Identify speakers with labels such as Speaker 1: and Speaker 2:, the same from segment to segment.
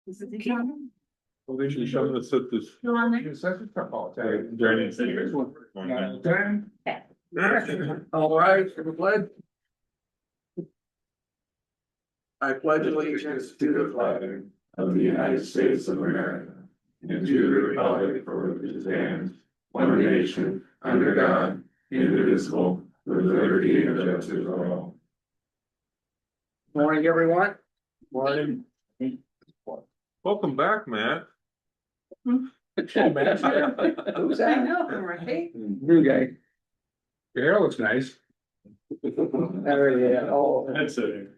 Speaker 1: This is the county.
Speaker 2: Well, they should show us at this.
Speaker 1: You on there?
Speaker 2: Journey.
Speaker 3: All right, for the pledge. I pledge allegiance to the flag of the United States of America and to the republic for which it stands, one nation, under God, indivisible, with liberty and justice for all. Morning, everyone.
Speaker 2: Morning. Welcome back, Matt.
Speaker 3: Who's that?
Speaker 1: I know, right?
Speaker 3: New guy.
Speaker 4: Your hair looks nice.
Speaker 3: There you go.
Speaker 2: That's it.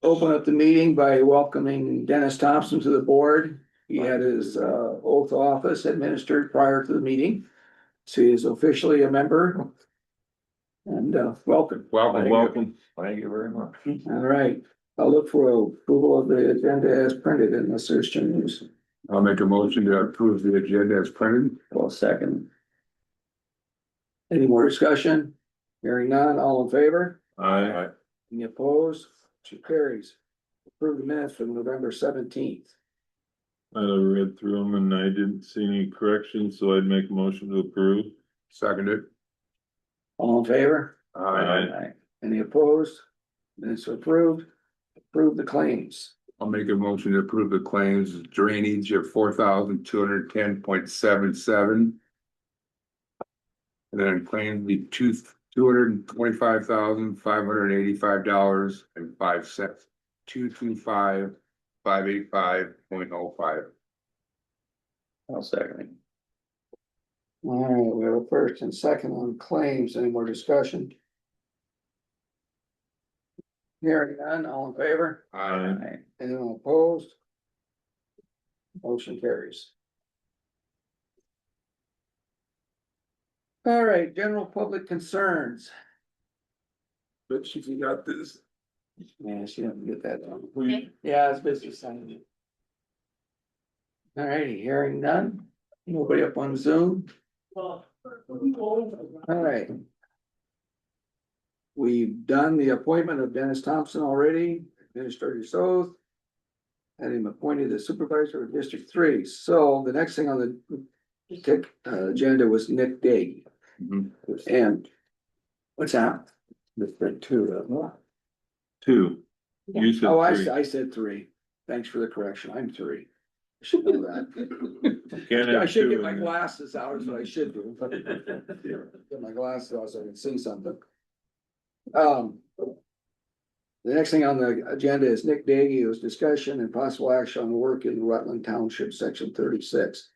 Speaker 3: Open up the meeting by welcoming Dennis Thompson to the board. He had his oath of office administered prior to the meeting. So he is officially a member. And welcome.
Speaker 2: Welcome.
Speaker 4: Thank you very much.
Speaker 3: All right, I'll look for approval of the agenda as printed unless there's changes.
Speaker 4: I'll make a motion to approve the agenda as printed.
Speaker 3: Well, second. Any more discussion? Hearing none, all in favor?
Speaker 2: Aye.
Speaker 3: Any opposed? Motion carries. Approve the minutes from November 17th.
Speaker 2: I read through them and I didn't see any corrections, so I'd make a motion to approve.
Speaker 4: Seconded.
Speaker 3: All in favor?
Speaker 2: Aye.
Speaker 3: Any opposed? Minutes are approved. Approve the claims.
Speaker 4: I'll make a motion to approve the claims drainage of 4,210.77. And then claim be $225,585.05. 225,585.05.
Speaker 3: I'll second. All right, we have a first and second on claims. Any more discussion? Hearing none, all in favor?
Speaker 2: Aye.
Speaker 3: Anyone opposed? Motion carries. All right, general public concerns.
Speaker 4: But she got this.
Speaker 3: Yeah, she didn't get that done.
Speaker 1: Okay.
Speaker 3: Yeah, it's business time. All righty, hearing none. Nobody up on Zoom. All right. We've done the appointment of Dennis Thompson already, administrator's oath. Had him appointed as supervisor of District 3. So the next thing on the agenda was Nick Day. And what's that? District 2.
Speaker 2: 2. You said
Speaker 3: Oh,
Speaker 2: three.
Speaker 3: I said 3. Thanks for the correction. I'm 3. I should know that.
Speaker 2: Can't
Speaker 3: I
Speaker 2: have
Speaker 3: should
Speaker 2: two
Speaker 3: get my
Speaker 2: in there.
Speaker 3: glasses out, is what I should do. Get my glasses out so I can see something. The next thing on the agenda is Nick Daggio's discussion and possible action on work in Rutland Township, section 36.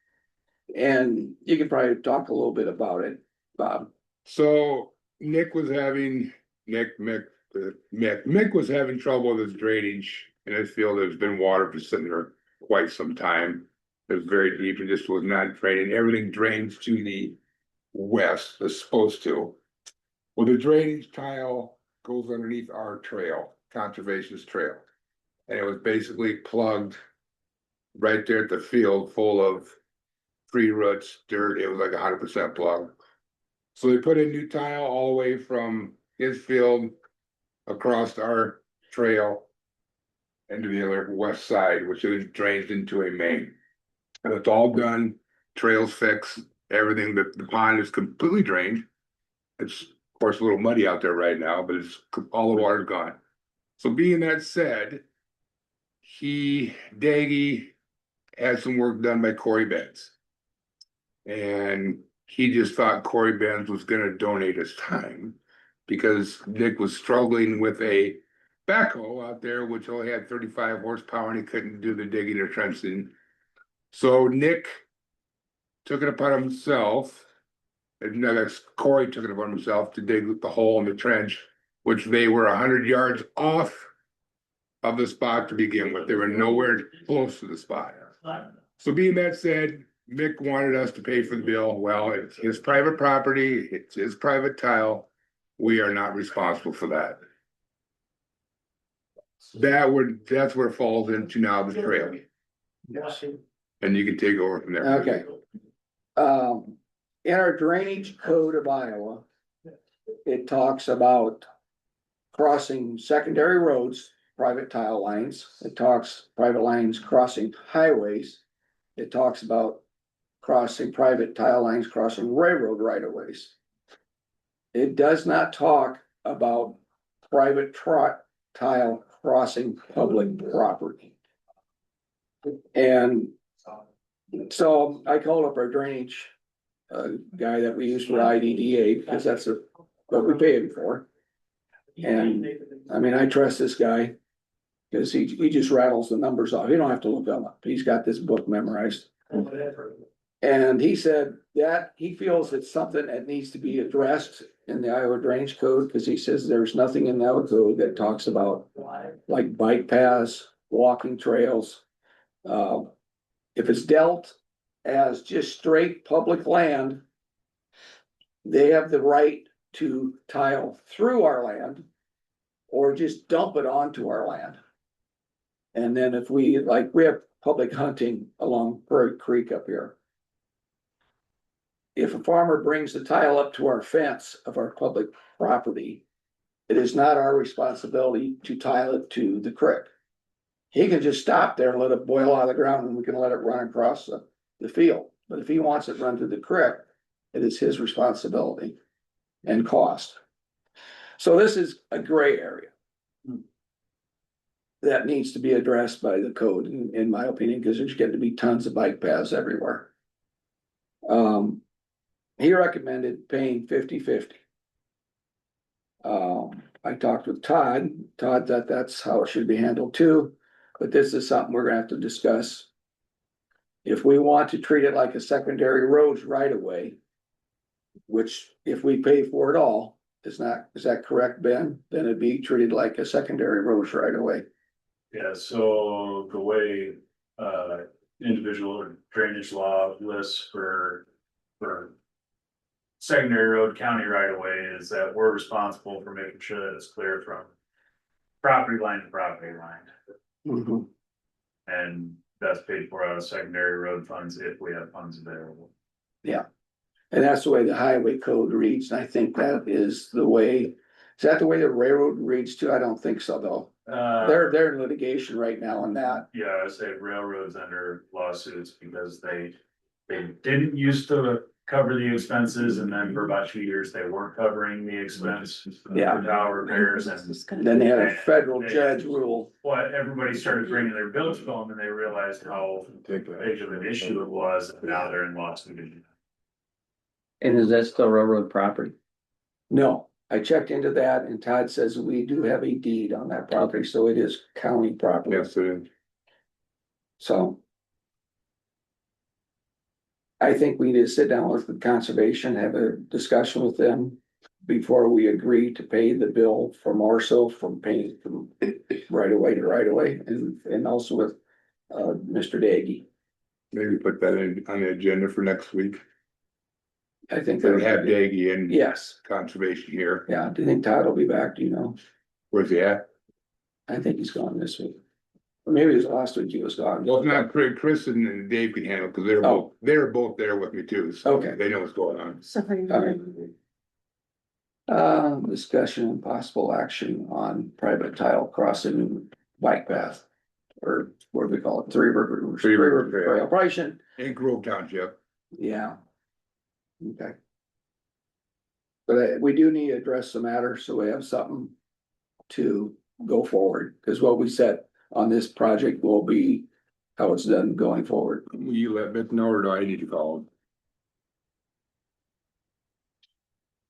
Speaker 3: And you can probably talk a little bit about it, Bob.
Speaker 4: So Mick was having trouble with his drainage in his field. There's been water for sitting there quite some time. It was very deep and just was not draining. Everything drains to the west, it's supposed to. Well, the drainage tile goes underneath our trail, conservation's trail. And it was basically plugged right there at the field, full of tree roots, dirt. It was like 100% plugged. So they put in new tile all the way from his field across our trail into the other west side, which is drains into a main. And it's all done, trails fixed, everything. The pond is completely drained. It's of course a little muddy out there right now, but it's all the water's gone. So being that said, Daggy had some work done by Corey Benz. And he just thought Corey Benz was gonna donate his time because Nick was struggling with a backhoe out there, which only had 35 horsepower and he couldn't do the digging or trenching. So Nick took it upon himself, and Corey took it upon himself to dig the hole in the trench, which they were 100 yards off of the spot to begin with. They were nowhere close to the spot. So being that said, Mick wanted us to pay for the bill. Well, it's his private property, it's his private tile. We are not responsible for that. That's where it falls into now the trail. And you can take over from there.
Speaker 3: Okay. In our drainage code of Iowa, it talks about crossing secondary roads private tile lines, it talks private lines crossing highways. It talks about crossing private tile lines, crossing railroad right of ways. It does not talk about private tile crossing public property. And so I called up our drainage guy that we use for IDDA, because that's what we pay him for. And I mean, I trust this guy, because he just rattles the numbers off. You don't have to look them up. He's got this book memorized. And he said that he feels it's something that needs to be addressed in the Iowa Drainage Code, because he says there's nothing in that code that talks about like bike paths, walking trails. If it's dealt as just straight public land, they have the right to tile through our land or just dump it onto our land. And then if we have public hunting along Prairie Creek up here. If a farmer brings the tile up to our fence of our public property, it is not our responsibility to tile it to the creek. He can just stop there and let it boil out of the ground, and we can let it run across the field. But if he wants it run through the creek, it is his responsibility and cost. So this is a gray area that needs to be addressed by the code, in my opinion, because there's getting to be tons of bike paths everywhere. He recommended paying 50-50. I talked with Todd. Todd thought that's how it should be handled too, but this is something we're gonna have to discuss. If we want to treat it like a secondary roads right away, which if we pay for it all, is that correct, Ben? Then it'd be treated like a secondary roads right away.
Speaker 5: Yeah, so the way individual drainage law lists for secondary road county right of way is that we're responsible for making sure that it's clear from property line to property line. And that's paid for out of secondary road funds if we have funds available.
Speaker 3: Yeah. And that's the way the highway code reads. And I think that is the way, is that the way the railroad reads too? I don't think so, though. They're in litigation right now on that.
Speaker 5: Yeah, I say railroads under lawsuits because they didn't used to cover the expenses, and then for about 2 years they weren't covering the expense.
Speaker 3: Yeah.
Speaker 5: For tile repairs, and
Speaker 3: Then they had a federal judge rule.
Speaker 5: well, everybody started bringing their bills to them, and they realized how big of an issue it was, and now they're in lawsuit.
Speaker 6: And is that still railroad property?
Speaker 3: No, I checked into that and Todd says we do have a deed on that property, so it is county property.
Speaker 4: Yes, it is.
Speaker 3: So. I think we need to sit down with the conservation, have a discussion with them before we agree to pay the bill for Marshall from paying from right away to right away, and also with Mr. Daggy.
Speaker 4: Maybe put that on the agenda for next week.
Speaker 3: I think
Speaker 4: They
Speaker 3: that
Speaker 4: have Daggy and
Speaker 3: yes,
Speaker 4: conservation here.
Speaker 3: yeah. Do you think Todd will be back? Do you know?
Speaker 4: Where's he at?
Speaker 3: I think he's gone this week. Or maybe it was last week he was gone.
Speaker 4: Well, not Chris and Dave can handle, because they're both there with me too, so
Speaker 3: Okay.
Speaker 4: they know what's going on.
Speaker 1: Sorry.
Speaker 3: All right. Discussion and possible action on private tile crossing bike path. Or what do we call it? Three River Trail. Probably shouldn't.
Speaker 4: In Grove Township.
Speaker 3: Yeah. Okay. But we do need to address the matter, so we have something to go forward, because what we said on this project will be how it's done going forward.
Speaker 4: Will you let Beth know, or do I need to call him?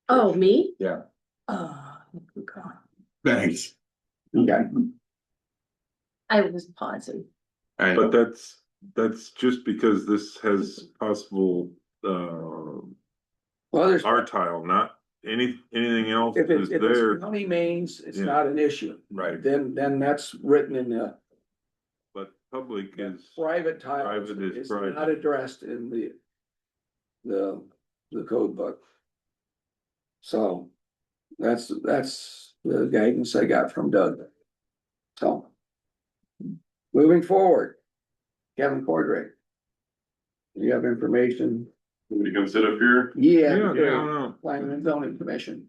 Speaker 1: Oh, me?
Speaker 4: Yeah.
Speaker 1: Oh, God.
Speaker 4: Thanks.
Speaker 3: Okay.
Speaker 1: I was pausing.
Speaker 4: I
Speaker 2: But
Speaker 4: know.
Speaker 2: that's just because this has possible,
Speaker 3: Well, there's,
Speaker 2: our tile, not anything else
Speaker 3: if
Speaker 2: is
Speaker 3: it's
Speaker 2: there,
Speaker 3: county mains, it's
Speaker 2: Yeah.
Speaker 3: not an issue.
Speaker 4: Right.
Speaker 3: Then that's written in
Speaker 2: but public is,
Speaker 3: private tile.
Speaker 2: Private is
Speaker 3: It's
Speaker 2: private.
Speaker 3: not addressed in the code book. So that's the guidance I got from Doug. So. Moving forward. Kevin Cordray. You have information?
Speaker 2: you can sit up here.
Speaker 3: Yeah.
Speaker 2: Yeah,
Speaker 3: we do.
Speaker 2: no.
Speaker 3: Planning and zoning commission.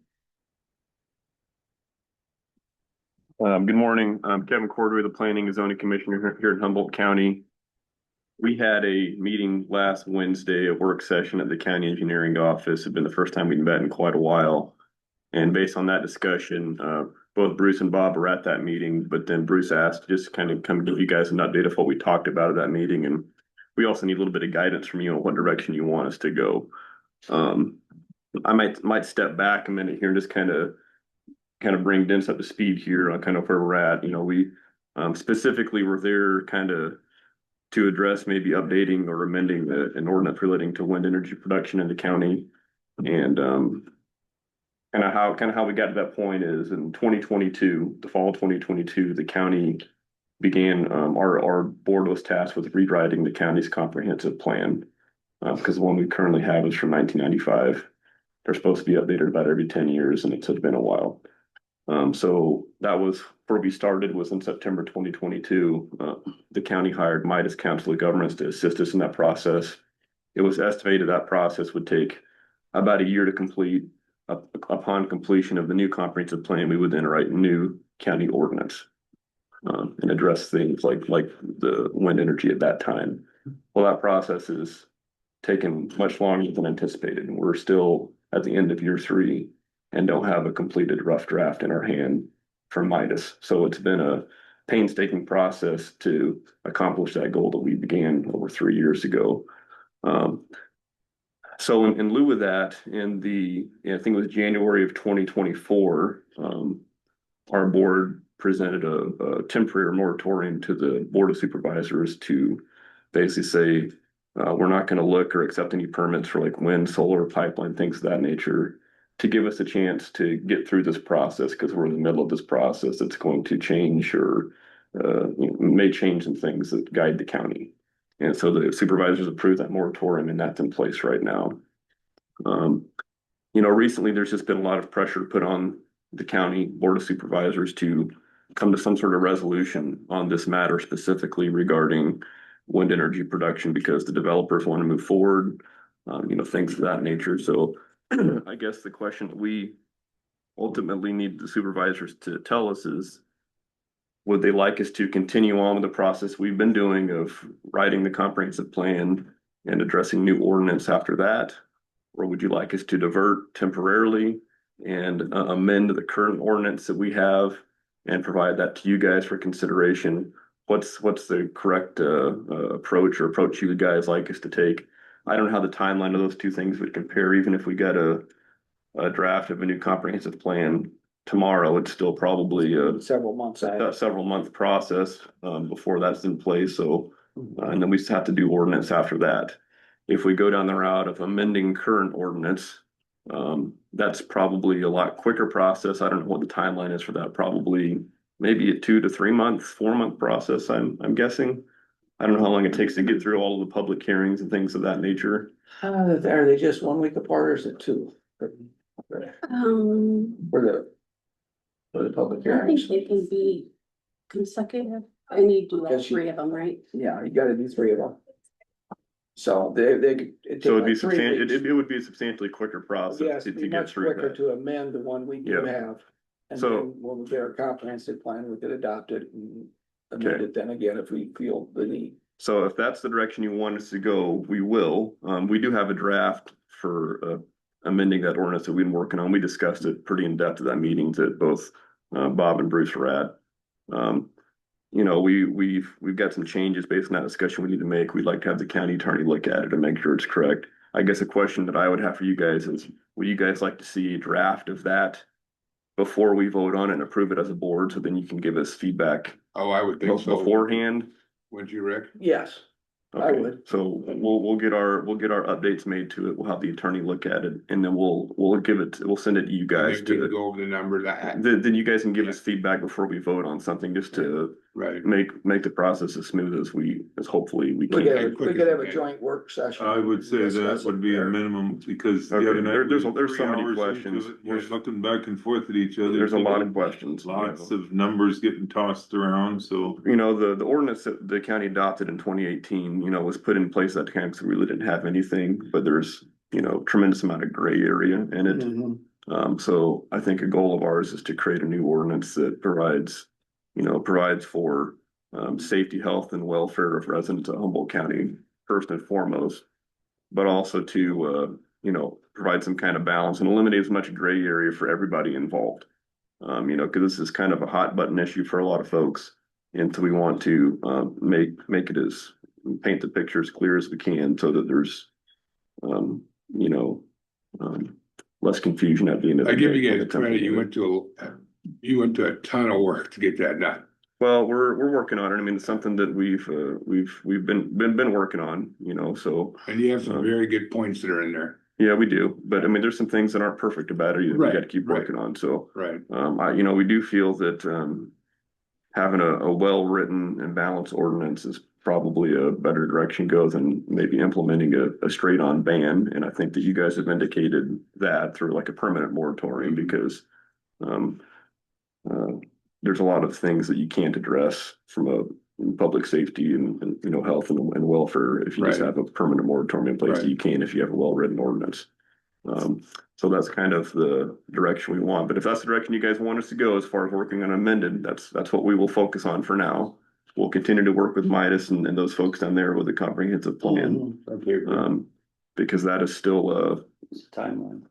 Speaker 7: Good morning. I'm Kevin Cordray, the Planning and Zoning Commissioner here in Humboldt County. We had a meeting last Wednesday, a work session at the county engineering office. It'd been the first time we'd met in quite a while. And based on that discussion, both Bruce and Bob were at that meeting, but then Bruce asked to just kind of come give you guys an update of what we talked about at that meeting. And we also need a little bit of guidance from you on what direction you want us to go. I might step back a minute here and just kind of bring Dennis up to speed here on kind of where we're at. We specifically were there kind of to address maybe updating or amending an ordinance relating to wind energy production in the county. And kind of how we got to that point is in 2022, the fall of 2022, the county began our board was tasked with rewriting the county's comprehensive plan because the one we currently have is from 1995. They're supposed to be updated about every 10 years, and it's been a while. So that was where we started, was in September 2022. The county hired Midas Council of Governments to assist us in that process. It was estimated that process would take about a year to complete. Upon completion of the new comprehensive plan, we would then write new county ordinance and address things like the wind energy at that time. Well, that process is taken much longer than anticipated, and we're still at the end of year 3 and don't have a completed rough draft in our hand from Midas. So it's been a painstaking process to accomplish that goal that we began over 3 years ago. So in lieu of that, I think it was January of 2024, our board presented a temporary moratorium to the Board of Supervisors to basically say, we're not going to look or accept any permits for like wind, solar, pipeline, things of that nature, to give us a chance to get through this process, because we're in the middle of this process that's going to change or may change some things that guide the county. And so the supervisors approved that moratorium, and that's in place right now. Recently there's just been a lot of pressure put on the county Board of Supervisors to come to some sort of resolution on this matter, specifically regarding wind energy production, because the developers want to move forward, things of that nature. So I guess the question that we ultimately need the supervisors to tell us is, would they like us to continue on with the process we've been doing of writing the comprehensive plan and addressing new ordinance after that? Or would you like us to divert temporarily and amend the current ordinance that we have and provide that to you guys for consideration? What's the correct approach you guys like us to take? I don't know how the timeline of those two things would compare. Even if we got a draft of a new comprehensive plan tomorrow, it's still probably
Speaker 3: Several months
Speaker 7: a
Speaker 3: out.
Speaker 7: several month process before that's in place. So, and then we just have to do ordinance after that. If we go down the route of amending current ordinance, that's probably a lot quicker process. I don't know what the timeline is for that. Probably maybe a 2 to 3 month, 4 month process. I'm guessing. I don't know how long it takes to get through all of the public hearings and things of that nature.
Speaker 3: Are they just 1 week apart, or is it 2? For the public
Speaker 1: I think
Speaker 3: hearings?
Speaker 1: they can be consecutive, and you do all
Speaker 3: Because you-
Speaker 1: 3 of them, right?
Speaker 3: Yeah, you gotta do 3 of them. So they could.
Speaker 7: So it would be a substantially quicker process
Speaker 3: Yes,
Speaker 7: to
Speaker 3: it'd be
Speaker 7: get
Speaker 3: much
Speaker 7: through
Speaker 3: quicker
Speaker 7: that.
Speaker 3: to amend the one we do
Speaker 7: Yeah.
Speaker 3: have. And
Speaker 7: So-
Speaker 3: then when we get our comprehensive plan, we could adopt it and amend
Speaker 7: Okay.
Speaker 3: it then again if we feel the need.
Speaker 7: So if that's the direction you want us to go, we will. We do have a draft for amending that ordinance that we've been working on. We discussed it pretty in depth at that meeting that both Bob and Bruce were at. We've got some changes based on that discussion we need to make. We'd like to have the county attorney look at it and make sure it's correct. I guess a question that I would have for you guys is, would you guys like to see a draft of that before we vote on it and approve it as a board, so then you can give us feedback
Speaker 4: Oh, I would think so.
Speaker 7: beforehand?
Speaker 4: Would you, Rick?
Speaker 3: Yes, I
Speaker 7: Okay,
Speaker 3: would.
Speaker 7: so we'll get our updates made to it. We'll have the attorney look at it, and then we'll send it to you
Speaker 4: And
Speaker 7: guys
Speaker 4: then we can
Speaker 7: to,
Speaker 4: go over the number that,
Speaker 7: then you guys can give us feedback before we vote on something, just to
Speaker 4: right.
Speaker 7: make the process as smooth as hopefully we
Speaker 3: We
Speaker 7: can.
Speaker 3: could have a joint work session.
Speaker 2: I would say that
Speaker 3: Discuss it
Speaker 2: would be a
Speaker 3: there.
Speaker 2: minimum, because the
Speaker 7: Okay,
Speaker 2: other night.
Speaker 7: there's
Speaker 2: we
Speaker 7: so many
Speaker 2: 3 hours into
Speaker 7: questions.
Speaker 2: it, We're looking back and forth at each other.
Speaker 7: There's a lot of questions.
Speaker 2: Lots of numbers getting tossed around, so.
Speaker 7: The ordinance that the county adopted in 2018, was put in place at the time because we really didn't have anything, but there's, tremendous amount of gray area in it.
Speaker 3: Mhm.
Speaker 7: So I think a goal of ours is to create a new ordinance that provides for safety, health, and welfare of residents of Humboldt County, first and foremost, but also to, provide some kind of balance and eliminate as much gray area for everybody involved. Because this is kind of a hot button issue for a lot of folks. And so we want to make it as paint the picture as clear as we can so that there's you know, less confusion at the end of the
Speaker 4: I
Speaker 7: day.
Speaker 4: give you guys credit, you went to a ton of work to get that done.
Speaker 7: Well, we're working on it. I mean, it's something that we've been working on, so.
Speaker 4: And you have some very good points that are in there.
Speaker 7: Yeah, we do. But I mean, there's some things that aren't perfect about it. We
Speaker 4: Right,
Speaker 7: gotta keep
Speaker 4: right.
Speaker 7: working on, so.
Speaker 4: Right.
Speaker 7: We do feel that, having a well-written and balanced ordinance is probably a better direction to go than maybe implementing a straight-on ban. And I think that you guys have indicated that through like a permanent moratorium because, there's a lot of things that you can't address from a public safety and health and welfare if you just
Speaker 4: Right.
Speaker 7: have a permanent moratorium in place that
Speaker 4: Right.
Speaker 7: you can if you have a well-written ordinance. So that's kind of the direction we want. But if that's the direction you guys want us to go as far as working on amended, that's what we will focus on for now. We'll continue to work with Midas and those folks down there with a comprehensive plan.
Speaker 4: Okay.
Speaker 7: Because that is still
Speaker 6: What's the timeline?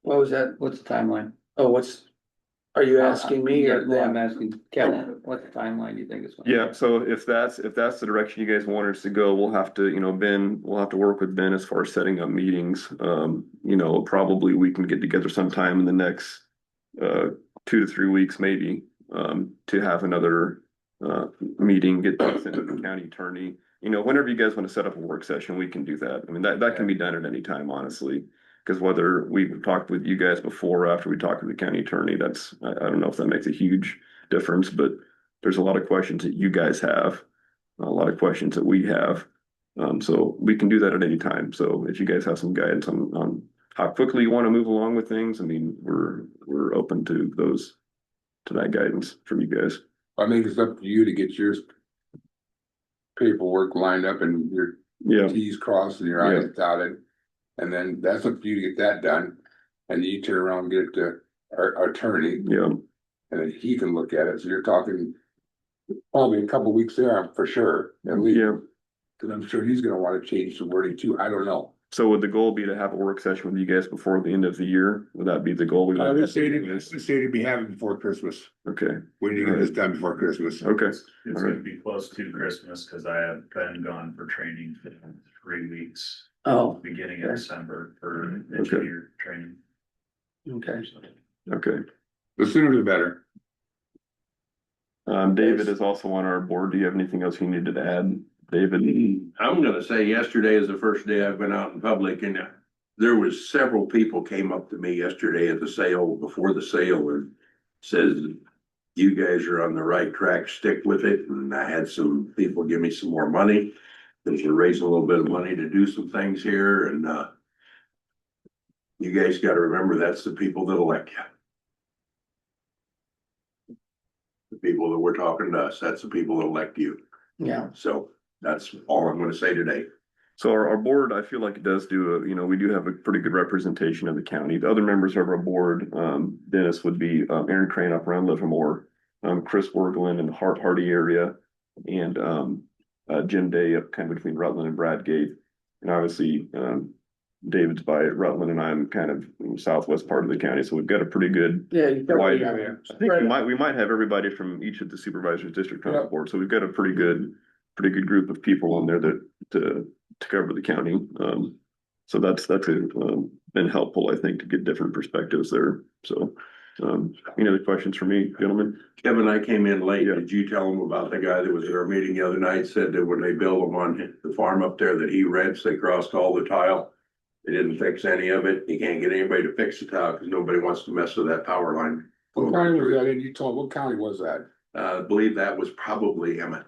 Speaker 3: What was that?
Speaker 6: What's the timeline?
Speaker 3: Oh, are you asking me or
Speaker 6: Yeah, I'm
Speaker 3: them?
Speaker 6: asking Kevin, what's the timeline you think is?
Speaker 7: yeah, so if that's the direction you guys want us to go, we'll have to, we'll have to work with Ben as far as setting up meetings. Probably we can get together sometime in the next 2 to 3 weeks, maybe, to have another meeting, get this into the county attorney. Whenever you guys want to set up a work session, we can do that. I mean, that can be done at any time, honestly. Because whether we've talked with you guys before or after we talked with the county attorney, I don't know if that makes a huge difference, but there's a lot of questions that you guys have, a lot of questions that we have. So we can do that at any time. So if you guys have some guidance on how quickly you want to move along with things, I mean, we're open to that guidance from you guys.
Speaker 4: I think it's up to you to get your paperwork lined up and your
Speaker 7: Yeah,
Speaker 4: T's crossed and your I's dotted. And then that's up to you to get that done. And then you turn around and get it to our attorney
Speaker 7: yeah.
Speaker 4: and then he can look at it. So you're talking probably a couple weeks there for sure. At least.
Speaker 7: Yeah.
Speaker 4: Cause I'm sure he's gonna want to change the wording too. I don't know.
Speaker 7: So would the goal be to have a work session with you guys before the end of the year? Would that be the goal?
Speaker 4: Let's say to be having before Christmas.
Speaker 7: Okay,
Speaker 4: When you get this done before Christmas.
Speaker 7: okay.
Speaker 5: It's gonna be close to Christmas, cause I have been gone for training for 3 weeks,
Speaker 3: Oh,
Speaker 5: beginning of December for
Speaker 7: Okay.
Speaker 5: engineer training.
Speaker 3: okay.
Speaker 7: Okay.
Speaker 4: The sooner the better.
Speaker 7: David is also on our board. Do you have anything else you needed to add, David?
Speaker 8: I'm gonna say yesterday is the first day I've been out in public and there was several people came up to me yesterday at the sale, before the sale and says, you guys are on the right track, stick with it. And I had some people give me some more money. Because you're raising a little bit of money to do some things here and, you guys gotta remember that's the people that elect you. The people that we're talking to us, that's the people that elect you.
Speaker 3: Yeah.
Speaker 8: So that's all I'm gonna say today.
Speaker 7: So our board, I feel like it does do we do have a pretty good representation of the county. The other members of our board, Dennis would be Aaron Crane up around Livermore, Chris Worgland in the Hardy area, and Jim Day up kind of between Rutland and Bradgate. And obviously, David's by Rutland and I'm kind of in the southwest part of the county. So we've got a pretty good
Speaker 3: Yeah. You
Speaker 7: wide
Speaker 3: probably-
Speaker 7: area. I think we might have everybody from each of the supervisors district on the
Speaker 4: Yeah.
Speaker 7: board. So we've got a pretty good group of people on there that to cover the county. So that's been helpful, I think, to get different perspectives there. So any other questions for me, gentlemen?
Speaker 8: Kevin, I came in late.
Speaker 7: Yeah.
Speaker 8: Did you tell him about the guy that was at our meeting the other night, said that when they built them on the farm up there that he rents, they crossed all the tile? They didn't fix any of it. You can't get anybody to fix the tile because nobody wants to mess with that power line.
Speaker 4: What county was that in? You told, what county was that?
Speaker 8: I believe that was probably Emmett.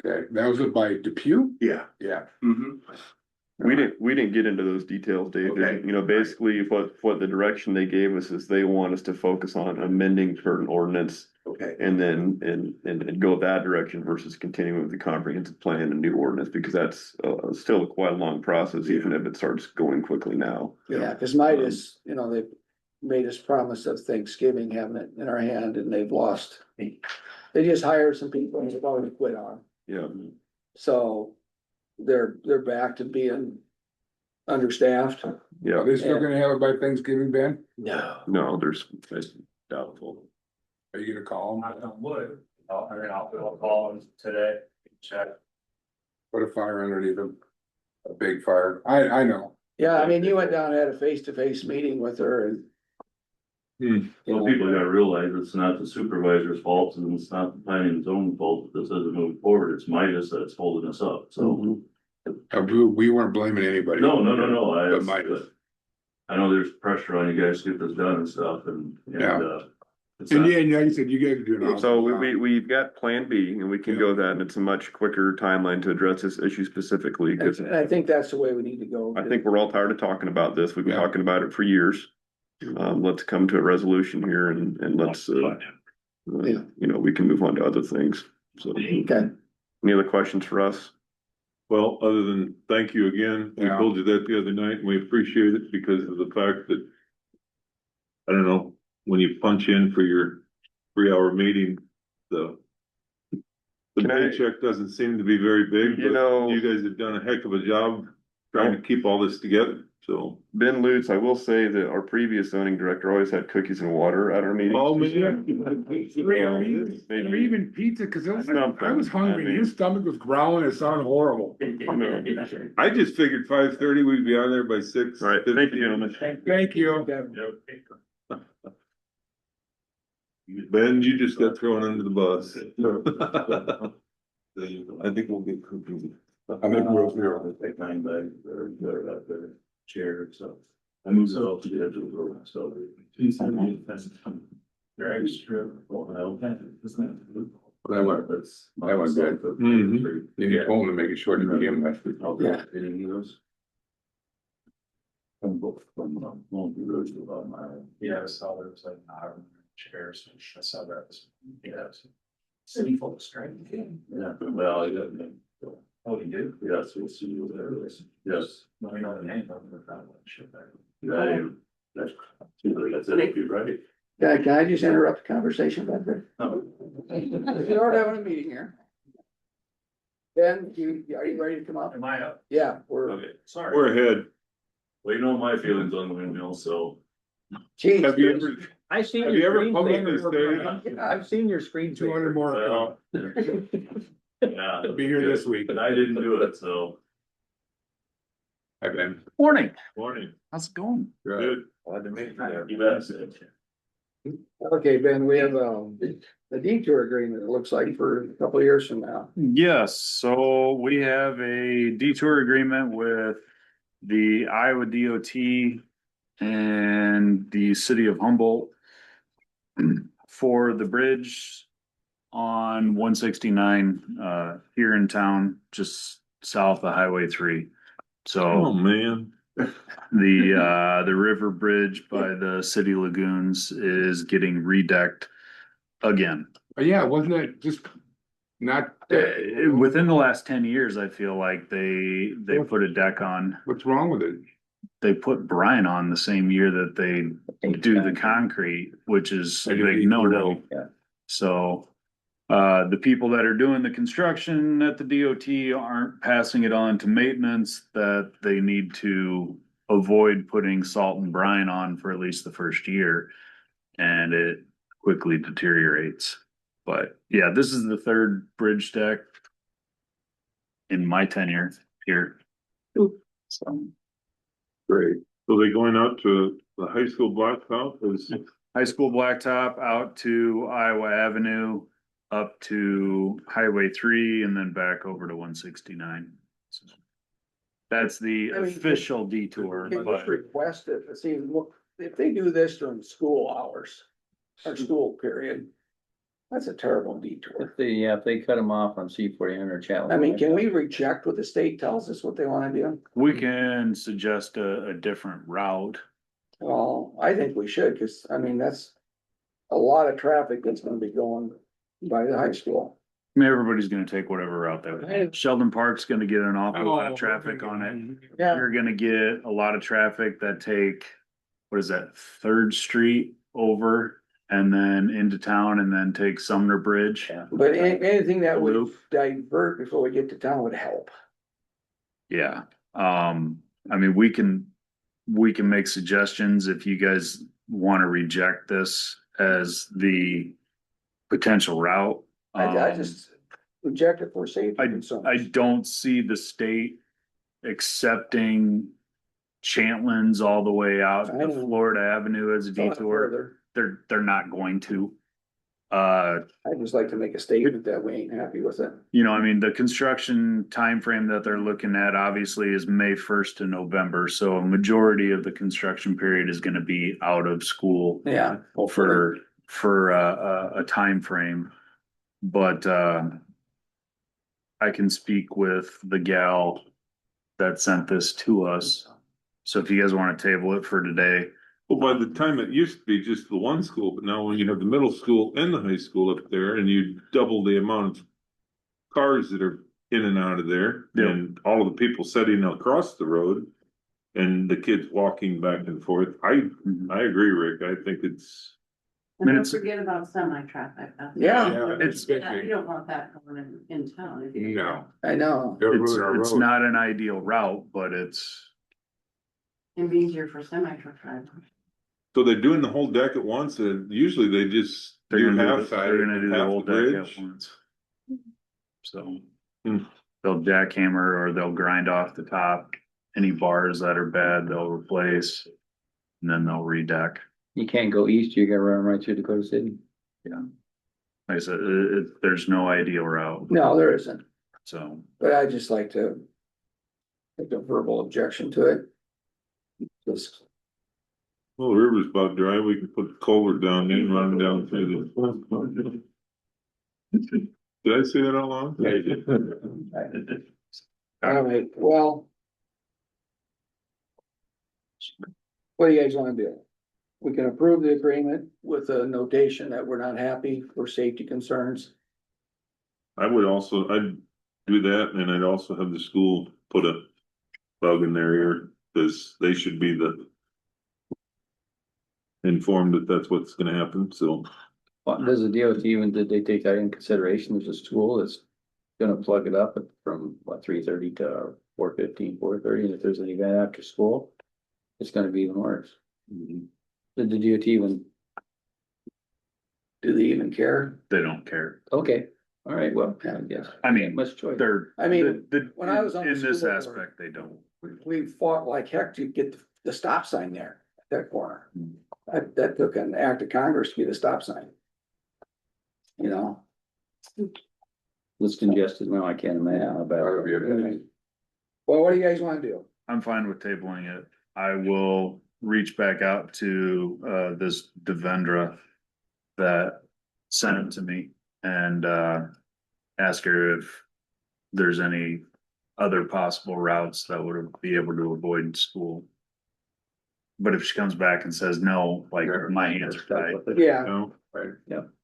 Speaker 4: Okay, that was it by Depew?
Speaker 8: Yeah.
Speaker 4: Yeah.
Speaker 8: Mm-hmm.
Speaker 7: We didn't get into those details, Dave.
Speaker 4: Okay.
Speaker 7: You know, basically what the direction they gave us is they want us to focus on amending certain ordinance
Speaker 4: Okay.
Speaker 7: and then, and go that direction versus continuing with the comprehensive plan and new ordinance, because that's still quite a long process, even if it starts going quickly now.
Speaker 3: Yeah, cause Midas, you know, they made us promise of Thanksgiving having it in our hand and they've lost. They just hired some people and they've already quit on.
Speaker 7: Yeah.
Speaker 3: So they're back to being understaffed.
Speaker 7: Yeah.
Speaker 4: Are they still gonna have it by Thanksgiving, Ben?
Speaker 7: No, it's doubtful.
Speaker 4: Are you gonna call
Speaker 5: I
Speaker 4: them?
Speaker 5: don't would, I'll call them today, check.
Speaker 4: Put a fire underneath them. A big fire. I know.
Speaker 3: Yeah, I mean, you went down and had a face-to-face meeting with her and.
Speaker 9: Well, people gotta realize it's not the supervisor's fault and it's not the planning and zoning fault that this isn't moving forward. It's Midas that's holding us up, so.
Speaker 4: We weren't blaming anybody.
Speaker 9: No,
Speaker 4: But Midas.
Speaker 9: I know there's pressure on you guys to get this done and stuff
Speaker 4: Yeah.
Speaker 9: it's
Speaker 4: And
Speaker 9: not-
Speaker 4: yeah, and like you said, you guys are doing awesome.
Speaker 7: So
Speaker 4: job.
Speaker 7: we've got Plan B and we can go that, and it's a much quicker timeline to address this issue specifically, because
Speaker 3: And I think that's the way we need to go.
Speaker 7: I think we're all tired of talking about this. We've been
Speaker 4: Yeah.
Speaker 7: talking about it for years. Let's come to a resolution here and let's,
Speaker 3: Yeah.
Speaker 7: you know, we can move on to other things. So,
Speaker 3: Okay,
Speaker 7: any other questions for us?
Speaker 2: Well, other than thank you again, we
Speaker 4: Yeah.
Speaker 2: told you that the other night, and we appreciate it because of the fact that. I don't know, when you punch in for your 3-hour meeting, the. The
Speaker 7: Can I-
Speaker 2: paycheck doesn't seem to be very big,
Speaker 7: You
Speaker 2: but
Speaker 7: know-
Speaker 2: you guys have done a heck of a job trying to keep all this together, so.
Speaker 7: Ben Lutz, I will say that our previous zoning director always had cookies and water at our meetings.
Speaker 2: Oh, man.
Speaker 4: Or even pizza, cause I
Speaker 7: Something,
Speaker 4: was hungry,
Speaker 7: I mean-
Speaker 4: his stomach was growling, it sounded horrible.
Speaker 2: I just figured 5:30, we'd be on there by 6.
Speaker 7: All right, thank you, gentlemen.
Speaker 4: Thank you.
Speaker 2: Ben, you just got thrown under the bus. I think we'll get cookies.
Speaker 4: I think we're here.
Speaker 9: Take 9 bags, they're out there, chair, so. I moved it all to the edge of the road, so. Very extra.
Speaker 4: That went good.
Speaker 2: Mhm.
Speaker 4: You told him to make it short to begin with.
Speaker 3: Yeah.
Speaker 9: Any of those? From won't be really about my.
Speaker 5: Yeah, I saw there was like an chairs, I saw that, city full of strength.
Speaker 9: Yeah, well, I got.
Speaker 5: Oh, you do?
Speaker 9: Yes, we'll see you there. Yes.
Speaker 5: Let me know the name of the family ship there.
Speaker 9: That's it, right?
Speaker 3: can I just interrupt the conversation back there?
Speaker 9: No.
Speaker 3: We are having a meeting here. Ben, are you ready to come up?
Speaker 5: Am I up?
Speaker 3: Yeah, we're,
Speaker 9: Okay,
Speaker 5: Sorry.
Speaker 2: We're ahead.
Speaker 9: well, you know my feelings on the windmill, so.
Speaker 3: geez.
Speaker 2: Have you ever,
Speaker 6: I've seen
Speaker 2: have
Speaker 6: your
Speaker 2: you ever come in
Speaker 6: screensaver.
Speaker 2: and stayed?
Speaker 6: I've seen your screen.
Speaker 4: 200 more.
Speaker 9: Well, yeah.
Speaker 4: Be here this week.
Speaker 9: But I didn't do it, so.
Speaker 4: Hi, Ben.
Speaker 6: Morning,
Speaker 2: Morning.
Speaker 6: how's it going?
Speaker 2: Good.
Speaker 9: Glad to meet you. You bet.
Speaker 3: Okay, Ben, we have, a detour agreement, it looks like, for a couple of years from now.
Speaker 10: Yes, so we have a detour agreement with the Iowa DOT and the city of Humboldt for the bridge on 169 here in town, just south of Highway 3.
Speaker 2: Oh,
Speaker 10: So
Speaker 2: man.
Speaker 10: the river bridge by the city lagoons is getting redecked again.
Speaker 4: Yeah, wasn't it just not,
Speaker 10: Within the last 10 years, I feel like they put a deck on.
Speaker 4: what's wrong with it?
Speaker 10: They put brine on the same year that they do the concrete, which is a big no-no.
Speaker 3: Yeah.
Speaker 10: So the people that are doing the construction at the DOT aren't passing it on to maintenance, that they need to avoid putting salt and brine on for at least the first year. And it quickly deteriorates. But yeah, this is the third bridge deck in my tenure here. So
Speaker 2: Great. So they going out to the high school blacktop is,
Speaker 10: high school blacktop out to Iowa Avenue, up to Highway 3, and then back over to 169. That's the
Speaker 3: I mean,
Speaker 10: official detour,
Speaker 3: Can
Speaker 10: but
Speaker 3: just request it, see, look, if they do this during school hours, or school period. That's a terrible detour.
Speaker 6: If they cut them off on C-40 or Channel.
Speaker 3: I mean, can we reject what the state tells us what they wanna do?
Speaker 10: We can suggest a different route.
Speaker 3: Well, I think we should, cause I mean, that's a lot of traffic that's gonna be going by the high school.
Speaker 10: I mean, everybody's gonna take whatever route they want. Sheldon Park's gonna get an awful lot
Speaker 3: Oh,
Speaker 10: of traffic on it.
Speaker 3: Yeah,
Speaker 10: You're gonna get a lot of traffic that take, what is that, Third Street over and then into town and then take Sumner Bridge.
Speaker 3: but anything that would
Speaker 10: Loop.
Speaker 3: divert before we get to town would help.
Speaker 10: Yeah, I mean, we can make suggestions if you guys wanna reject this as the potential route.
Speaker 3: I just reject it for safety concerns.
Speaker 10: I don't see the state accepting Chantlin's all the way out
Speaker 3: I
Speaker 10: to
Speaker 3: know.
Speaker 10: Florida Avenue as a
Speaker 3: It's a lot
Speaker 10: detour.
Speaker 3: further.
Speaker 10: They're not going to.
Speaker 3: I'd just like to make a statement that we ain't happy with it.
Speaker 10: You know, I mean, the construction timeframe that they're looking at obviously is May 1st to November, so a majority of the construction period is gonna be out of school
Speaker 3: Yeah.
Speaker 10: for a time frame. But I can speak with the gal that sent this to us. So if you guys wanna table it for today,
Speaker 2: Well, by the time it used to be just the one school, but now when you have the middle school and the high school up there and you double the amount of cars that are in and out of there
Speaker 10: Yeah.
Speaker 2: and all of the people sitting across the road and the kids walking back and forth, I agree, Rick. I think it's,
Speaker 10: I mean,
Speaker 1: And don't
Speaker 10: it's-
Speaker 1: forget about semi-traffic.
Speaker 3: Yeah.
Speaker 10: It's-
Speaker 1: You don't want that going in town. if you-
Speaker 4: No.
Speaker 3: I know.
Speaker 4: They're
Speaker 10: it's,
Speaker 4: moving our
Speaker 10: it's
Speaker 4: road.
Speaker 10: not an ideal route, but it's,
Speaker 1: It'd be easier for semi-truck drivers.
Speaker 2: so they're doing the whole deck at once and usually they just
Speaker 10: they're
Speaker 2: do
Speaker 10: gonna
Speaker 2: half
Speaker 10: do,
Speaker 2: side,
Speaker 10: they're gonna do the
Speaker 2: half
Speaker 10: whole
Speaker 2: the
Speaker 10: deck
Speaker 2: bridge.
Speaker 10: at once. So.
Speaker 2: Hmm.
Speaker 10: They'll jackhammer or they'll grind off the top, any bars that are bad, they'll replace. And then they'll redeck.
Speaker 6: You can't go east, you gotta run right through Dakota City.
Speaker 10: Yeah. Like I said, there's no ideal route,
Speaker 3: No, there isn't,
Speaker 10: so.
Speaker 3: but I'd just like to make a verbal objection to it. Just,
Speaker 2: Well, the river's about dry. We can put the culvert down and run down through the. Did I say that out loud?
Speaker 3: all right, well. What do you guys wanna do? We can approve the agreement with a notation that we're not happy for safety concerns.
Speaker 2: I would also, I'd do that and I'd also have the school put a bug in their ear, cause they should be the. Informed that that's what's gonna happen, so.
Speaker 6: What does the DOT even, did they take that in consideration? There's a school that's gonna plug it up from what, 3:30 to 4:15, 4:30, and if there's an event after school, it's gonna be even worse. Did the DOT even,
Speaker 3: Do they even care?
Speaker 10: They don't care.
Speaker 6: okay, all right, well, I guess.
Speaker 10: I mean,
Speaker 6: Much choice.
Speaker 10: they're.
Speaker 3: I mean,
Speaker 10: the-
Speaker 3: when I was on the
Speaker 10: in this
Speaker 3: school board-
Speaker 10: aspect, they don't.
Speaker 3: We fought like heck to get the stop sign there, at that corner. That took an act of Congress to get a stop sign. You know?
Speaker 6: It's congested now, I can't imagine how bad.
Speaker 4: That'd be a good thing.
Speaker 3: Well, what do you guys wanna do?
Speaker 10: I'm fine with tabling it. I will reach back out to this Devendra that sent it to me and ask her if there's any other possible routes that would be able to avoid school. But if she comes back and says no, like my hands are tied.
Speaker 3: Yeah,
Speaker 2: No,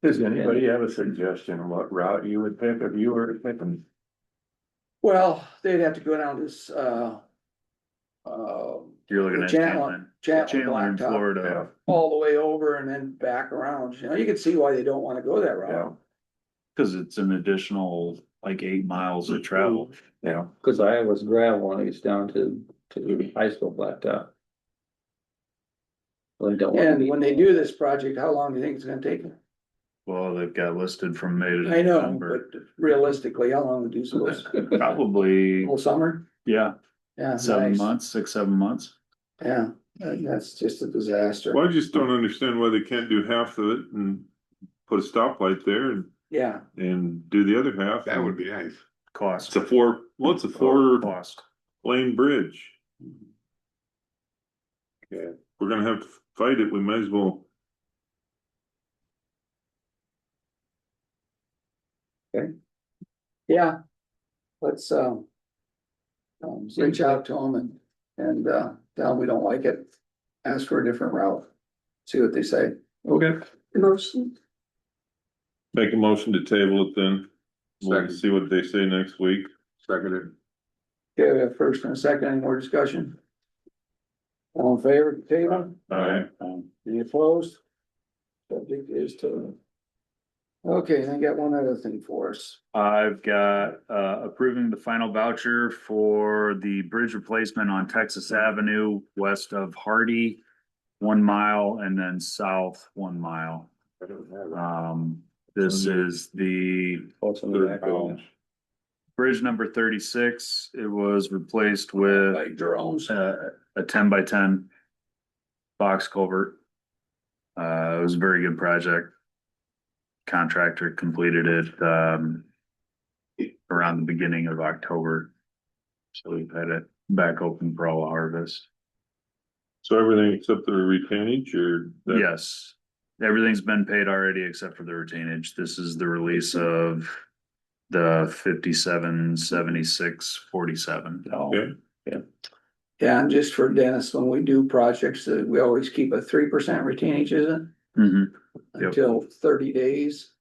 Speaker 7: Does anybody have a suggestion on what route you would pick if you were picking?
Speaker 3: well, they'd have to go down this,
Speaker 10: You're looking
Speaker 3: The
Speaker 10: at
Speaker 3: Chandler-
Speaker 10: Chandler in
Speaker 3: Blacktop.
Speaker 10: Florida.
Speaker 3: all the way over and then back around, you know, you can see why they don't wanna go that route.
Speaker 10: Cause it's an additional like 8 miles of travel.
Speaker 7: Yeah.
Speaker 6: Cause Iowa's gravel and it's down to high school blacktop. Well, they don't want to
Speaker 3: And
Speaker 6: be-
Speaker 3: when they do this project, how long do you think it's gonna take them?
Speaker 10: Well, they've got listed from May to
Speaker 3: I know,
Speaker 10: November.
Speaker 3: but realistically, how long would you suppose?
Speaker 10: Probably,
Speaker 3: Whole summer?
Speaker 10: yeah,
Speaker 3: Yeah.
Speaker 10: 7
Speaker 3: nice.
Speaker 10: months, 6, 7 months.
Speaker 3: Yeah, that's just a disaster.
Speaker 2: well, I just don't understand why they can't do half of it and put a stoplight there
Speaker 3: Yeah,
Speaker 2: and do the other half.
Speaker 4: That would be nice.
Speaker 10: Cost.
Speaker 2: It's a 4
Speaker 10: Cost.
Speaker 2: lane bridge. Okay, we're gonna have to fight it, we might as well.
Speaker 3: Yeah. Let's, reach out to them and tell them we don't like it. Ask for a different route. See what they say.
Speaker 10: Okay.
Speaker 1: Motion,
Speaker 2: Make a motion to table it then. We'll
Speaker 4: Second.
Speaker 2: see what they say next week.
Speaker 4: Seconded.
Speaker 3: Okay, we have first and a second, any more discussion? All in favor of the table?
Speaker 2: Alright,
Speaker 3: Any opposed? Subject is to. Okay, and I got one other thing for us.
Speaker 10: I've got approving the final voucher for the bridge replacement on Texas Avenue west of Hardy. 1 mile and then south 1 mile.
Speaker 4: I don't have it.
Speaker 10: This is the
Speaker 6: What's on the back of it?
Speaker 10: bridge number 36. It was replaced with
Speaker 3: Like drones.
Speaker 10: a 10x10 box culvert. It was a very good project. Contractor completed it around the beginning of October. So we've had it back open for all harvest.
Speaker 2: so everything except the retainage or? that-
Speaker 10: Yes, everything's been paid already except for the retainage. This is the release of the 577647.
Speaker 2: Okay,
Speaker 3: Yeah, and just for Dennis, when we do projects, we always keep a 3% retainage, isn't
Speaker 10: Mhm.
Speaker 3: it?
Speaker 10: Yep.
Speaker 3: Until 30 days,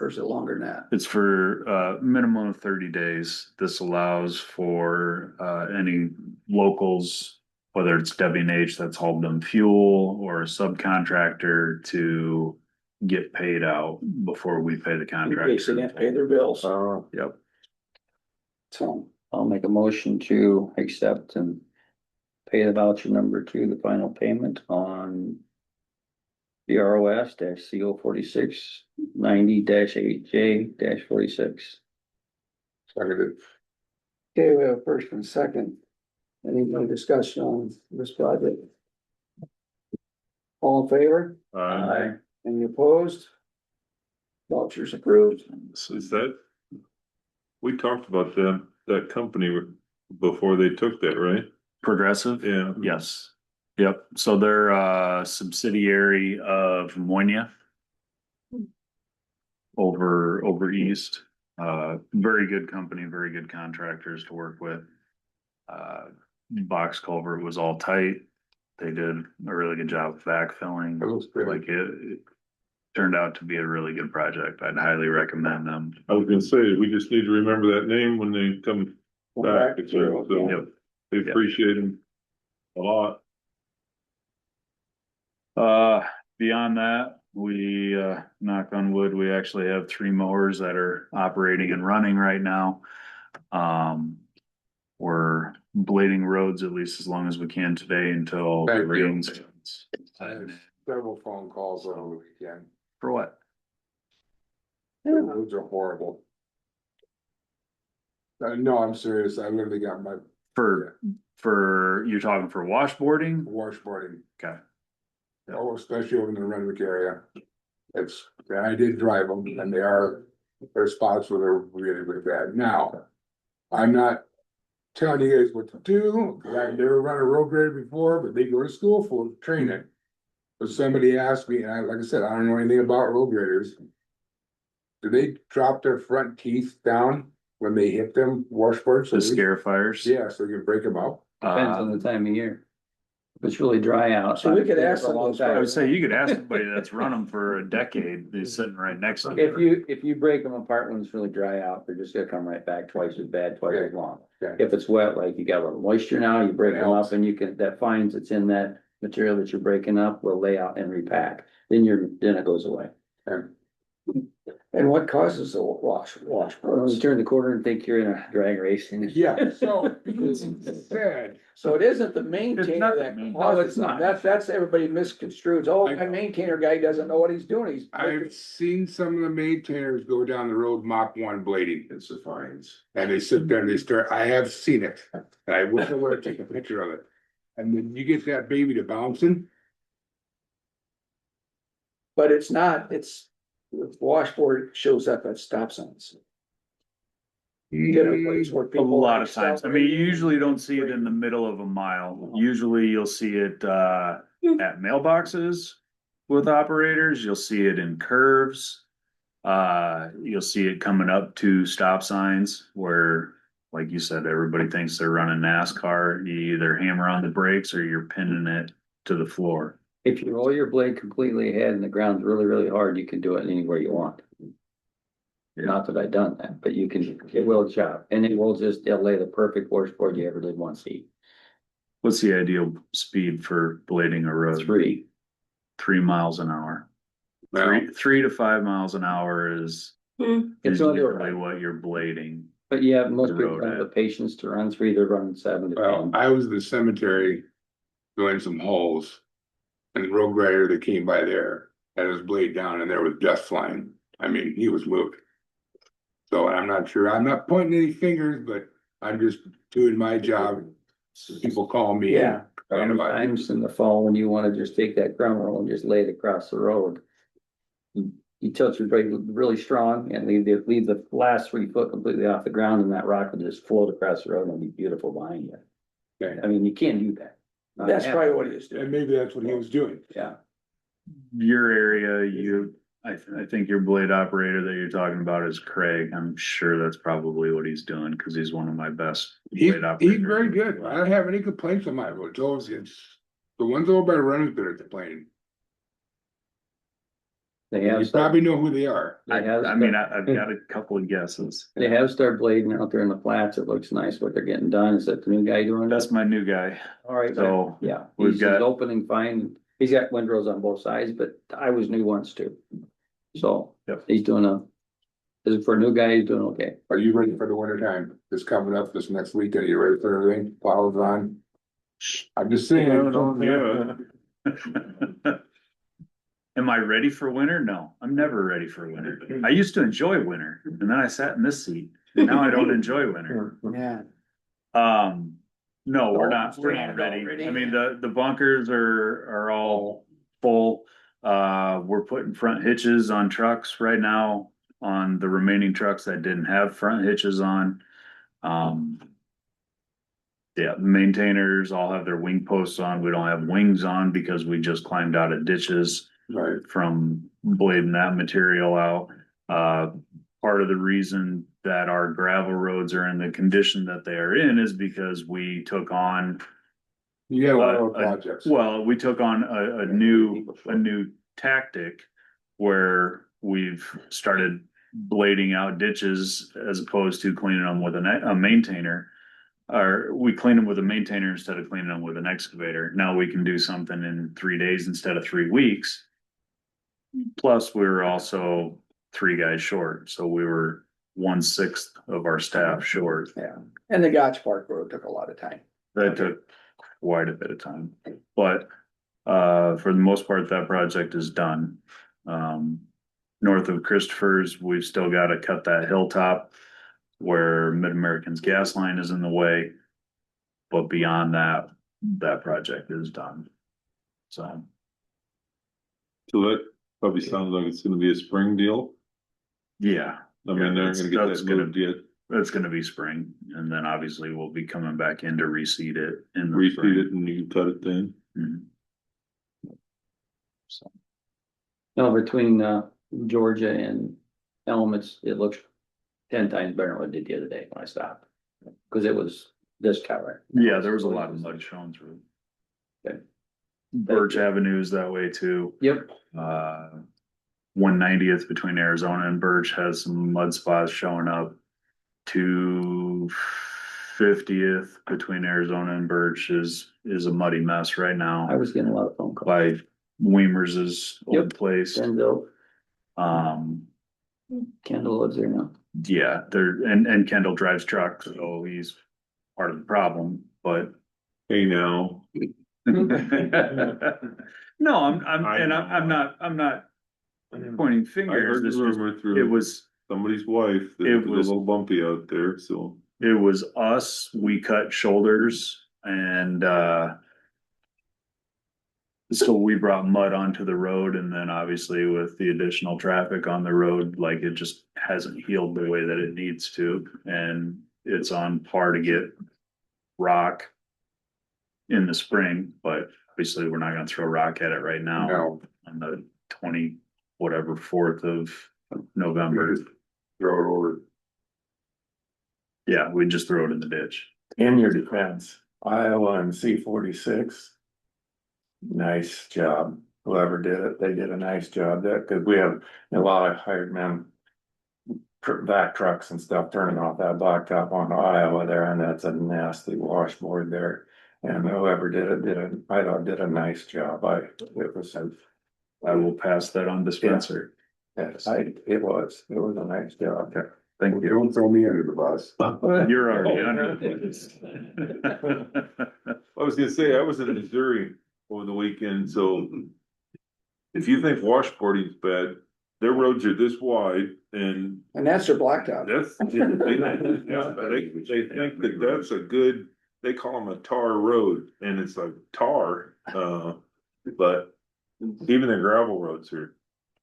Speaker 3: or is it longer than that?
Speaker 10: It's for minimum of 30 days. This allows for any locals, whether it's W&H that's hauled them fuel or a subcontractor to get paid out before we pay the
Speaker 3: In case they
Speaker 10: contractor.
Speaker 3: didn't pay their bills,
Speaker 10: Yep.
Speaker 3: so.
Speaker 6: I'll make a motion to accept and pay the voucher number 2, the final payment on BROS-CO 4690-8J-46.
Speaker 4: Seconded.
Speaker 3: Okay, we have first and second. Any more discussion on this project? All in favor? Any opposed? Vouchers approved.
Speaker 2: so is that? We talked about that company before they took that, right?
Speaker 10: Progressive?
Speaker 2: Yeah.
Speaker 10: Yes. Yep. So they're a subsidiary of Moynia. Over east. Very good company, very good contractors to work with. Box culvert was all tight. They did a really good job of backfilling.
Speaker 4: It looks pretty.
Speaker 10: Like it turned out to be a really good project. I'd highly recommend them.
Speaker 2: I was gonna say, we just need to remember that name when they come back. So
Speaker 10: Yep.
Speaker 2: we appreciate them a lot.
Speaker 10: Beyond that, we, knock on wood, we actually have 3 mowers that are operating and running right now. We're blading roads at least as long as we can today until the
Speaker 4: Thank you.
Speaker 10: rains.
Speaker 4: I had several phone calls on the weekend.
Speaker 10: For what?
Speaker 4: The roads are horrible. No, I'm serious. I literally got my
Speaker 10: You're talking for washboarding?
Speaker 4: washboarding.
Speaker 10: Okay.
Speaker 4: Oh, especially over in the Renwick area. I did drive them and there's spots where they're really, really bad. Now, I'm not telling you guys what to do, 'cause I've never run a road grader before, but they go to school for training. But somebody asked me, and like I said, I don't know anything about road graders. Do they drop their front teeth down when they hit them washboards?
Speaker 10: The scare fires?
Speaker 4: Yeah, so you can break them out.
Speaker 6: Depends on the time of year. If it's really dry out.
Speaker 3: So we could ask
Speaker 6: for a
Speaker 3: them
Speaker 6: long
Speaker 3: those
Speaker 6: time.
Speaker 10: I would say you could ask somebody that's run them for a decade, who's sitting right next to you.
Speaker 6: If you break them apart when it's really dry out, they're just gonna come right back twice as bad, twice as long.
Speaker 4: Okay.
Speaker 6: If it's wet, like you got a little moisture now, you break them up and you can, that fines that's in that material that you're breaking up will lay out and repack. Then it goes away.
Speaker 3: And what causes the wash?
Speaker 6: When you turn the corner and think you're in a drag race.
Speaker 4: Yeah, so it's bad.
Speaker 3: So it isn't the maintainer
Speaker 10: not
Speaker 3: that
Speaker 10: the
Speaker 3: causes
Speaker 6: No, it's
Speaker 3: it. That's everybody misconstrues. Oh, my maintainer guy doesn't know what he's doing. He's.
Speaker 4: I've seen some of the maintainers go down the road, Mach 1 blading. It's the fines. And they sit there and they start, I have seen it. And I wish I would have taken a picture of it. And then you get that baby to bouncing.
Speaker 3: But it's not, the washboard shows up at stop signs. Typically, where
Speaker 10: A
Speaker 3: people
Speaker 10: lot
Speaker 3: are
Speaker 10: of times. I mean, you usually don't see it in the middle of a mile. Usually you'll see it at mailboxes with operators. You'll see it in curves. You'll see it coming up to stop signs where, like you said, everybody thinks they're running NASCAR. You either hammer on the brakes or you're pinning it to the floor.
Speaker 6: If you roll your blade completely ahead and the ground's really, really hard, you can do it anywhere you want. Not that I've done that, but you can, it will chop, and it'll lay the perfect washboard you ever did want to see.
Speaker 10: What's the ideal speed for blading a road? 3 miles an hour.
Speaker 4: Well,
Speaker 10: 3 to 5 miles an hour is
Speaker 6: It's
Speaker 10: usually
Speaker 6: under,
Speaker 10: what you're blading.
Speaker 6: but yeah, most
Speaker 10: the
Speaker 6: people
Speaker 10: road
Speaker 6: don't have the
Speaker 10: at.
Speaker 6: patience to run 3, they're running 7 to
Speaker 4: well,
Speaker 6: 10.
Speaker 4: I was in the cemetery doing some holes. And the road rider that came by there had his blade down and there was dust flying. I mean, he was moved. So I'm not sure, I'm not pointing any fingers, but I'm just doing my job. People call me.
Speaker 6: Yeah,
Speaker 4: complain about it.
Speaker 6: sometimes in the fall when you wanna just take that ground roll and just lay it across the road. You tilt your brake really strong and leave the last 3 foot completely off the ground, and that rock will just float across the road and be beautiful behind you.
Speaker 4: Okay.
Speaker 6: I mean, you can't do that.
Speaker 3: That's probably what he was doing.
Speaker 4: And maybe that's what he was doing.
Speaker 6: Yeah,
Speaker 10: Your area, I think your blade operator that you're talking about is Craig. I'm sure that's probably what he's doing because he's one of my best
Speaker 4: He's
Speaker 10: blade operators.
Speaker 4: very good. I don't have any complaints on my road. It's the ones over by Runners that are complaining.
Speaker 6: they have.
Speaker 4: You probably know who they are.
Speaker 6: They have,
Speaker 10: I've got a couple of guesses.
Speaker 6: they have started blading out there in the flats. It looks nice what they're getting done. Is that the new guy doing
Speaker 10: That's
Speaker 6: this?
Speaker 10: my new guy.
Speaker 6: All right,
Speaker 10: So
Speaker 6: yeah,
Speaker 10: we've
Speaker 6: he's
Speaker 10: got-
Speaker 6: opening fine. He's got windrows on both sides, but I was new once too. So
Speaker 10: Yep.
Speaker 6: he's is it for a new guy, he's doing okay.
Speaker 4: Are you ready for the winter time? It's coming up this next week. Are you ready for everything? Plows on? I'm just saying.
Speaker 10: Am I ready for winter? No, I'm never ready for winter. I used to enjoy winter and then I sat in this seat. And now I don't enjoy winter.
Speaker 3: Yeah.
Speaker 10: No, we're not ready. I mean, the bunkers are all full. We're putting front hitches on trucks right now on the remaining trucks that didn't have front hitches on. Yeah, maintainers all have their wing posts on. We don't have wings on because we just climbed out of ditches
Speaker 4: Right.
Speaker 10: from blading that material out. Part of the reason that our gravel roads are in the condition that they are in is because we took on,
Speaker 4: You got a lot of projects.
Speaker 10: well, we took on a new tactic where we've started blading out ditches as opposed to cleaning them with a maintainer. Or we clean them with a maintainer instead of cleaning them with an excavator. Now we can do something in 3 days instead of 3 weeks. Plus, we were also 3 guys short, so we were 1/6 of our staff short.
Speaker 3: Yeah, and the Gotch Park Road took a lot of time.
Speaker 10: That took quite a bit of time, but for the most part, that project is done. North of Christopher's, we've still got to cut that hilltop where Mid-American's gas line is in the way. But beyond that, that project is done. So
Speaker 2: So that probably sounds like it's gonna be a spring deal.
Speaker 10: yeah,
Speaker 2: I mean, they're gonna get
Speaker 10: That's
Speaker 2: that
Speaker 10: gonna-
Speaker 2: moved yet,
Speaker 10: it's gonna be spring, and then obviously we'll be coming back in to reseed it in the
Speaker 2: reseed
Speaker 10: spring.
Speaker 2: it and you cut it then.
Speaker 10: Mhm. So,
Speaker 6: No, between Georgia and Elm, it looks 10 times better than what it did the other day when I stopped. Cause it was this color.
Speaker 10: yeah, there was a lot of mud showing through.
Speaker 6: Okay.
Speaker 10: Birch Avenue is that way too.
Speaker 6: Yep,
Speaker 10: 190th between Arizona and Birch has some mud spots showing up. 250th between Arizona and Birch is a muddy mess right
Speaker 6: I
Speaker 10: now
Speaker 6: was getting a lot of phone calls.
Speaker 10: by Weimer's old
Speaker 6: Yep.
Speaker 10: place.
Speaker 6: Denzel, Kendall lives there now.
Speaker 10: Yeah, and Kendall drives trucks, so he's part of the problem, but.
Speaker 2: Hey now,
Speaker 10: No, I'm not pointing
Speaker 2: I
Speaker 10: fingers.
Speaker 2: heard
Speaker 10: This
Speaker 2: the
Speaker 10: was,
Speaker 2: rumor
Speaker 10: it
Speaker 2: through
Speaker 10: was,
Speaker 2: somebody's wife that
Speaker 10: it
Speaker 2: it was
Speaker 10: was-
Speaker 2: a little bumpy out there, so.
Speaker 10: it was us, we cut shoulders and, so we brought mud onto the road and then obviously with the additional traffic on the road, like it just hasn't healed the way that it needs to. And it's on par to get rock in the spring, but obviously we're not gonna throw rock at it right now
Speaker 4: No,
Speaker 10: on the 20, whatever, 4th of November.
Speaker 4: Throw it over.
Speaker 10: Yeah, we just throw it in the ditch.
Speaker 11: In your defense, Iowa and C-46. Nice job, whoever did it, they did a nice job there, cause we have a lot of hired men. Vac trucks and stuff turning off that blacktop on Iowa there, and that's a nasty washboard there. And whoever did it, I thought did a nice job, it was,
Speaker 10: I will pass that on to Spencer.
Speaker 11: it was a nice job.
Speaker 10: Thank you.
Speaker 4: Don't throw me under the bus.
Speaker 10: You're already under this.
Speaker 2: I was gonna say, I was in Missouri over the weekend, so. If you think washboarding's bad, their roads are this wide and
Speaker 3: that's their blacktop.
Speaker 2: that's, they think that that's a good, they call them a tar road and it's like tar, but. Even the gravel roads are,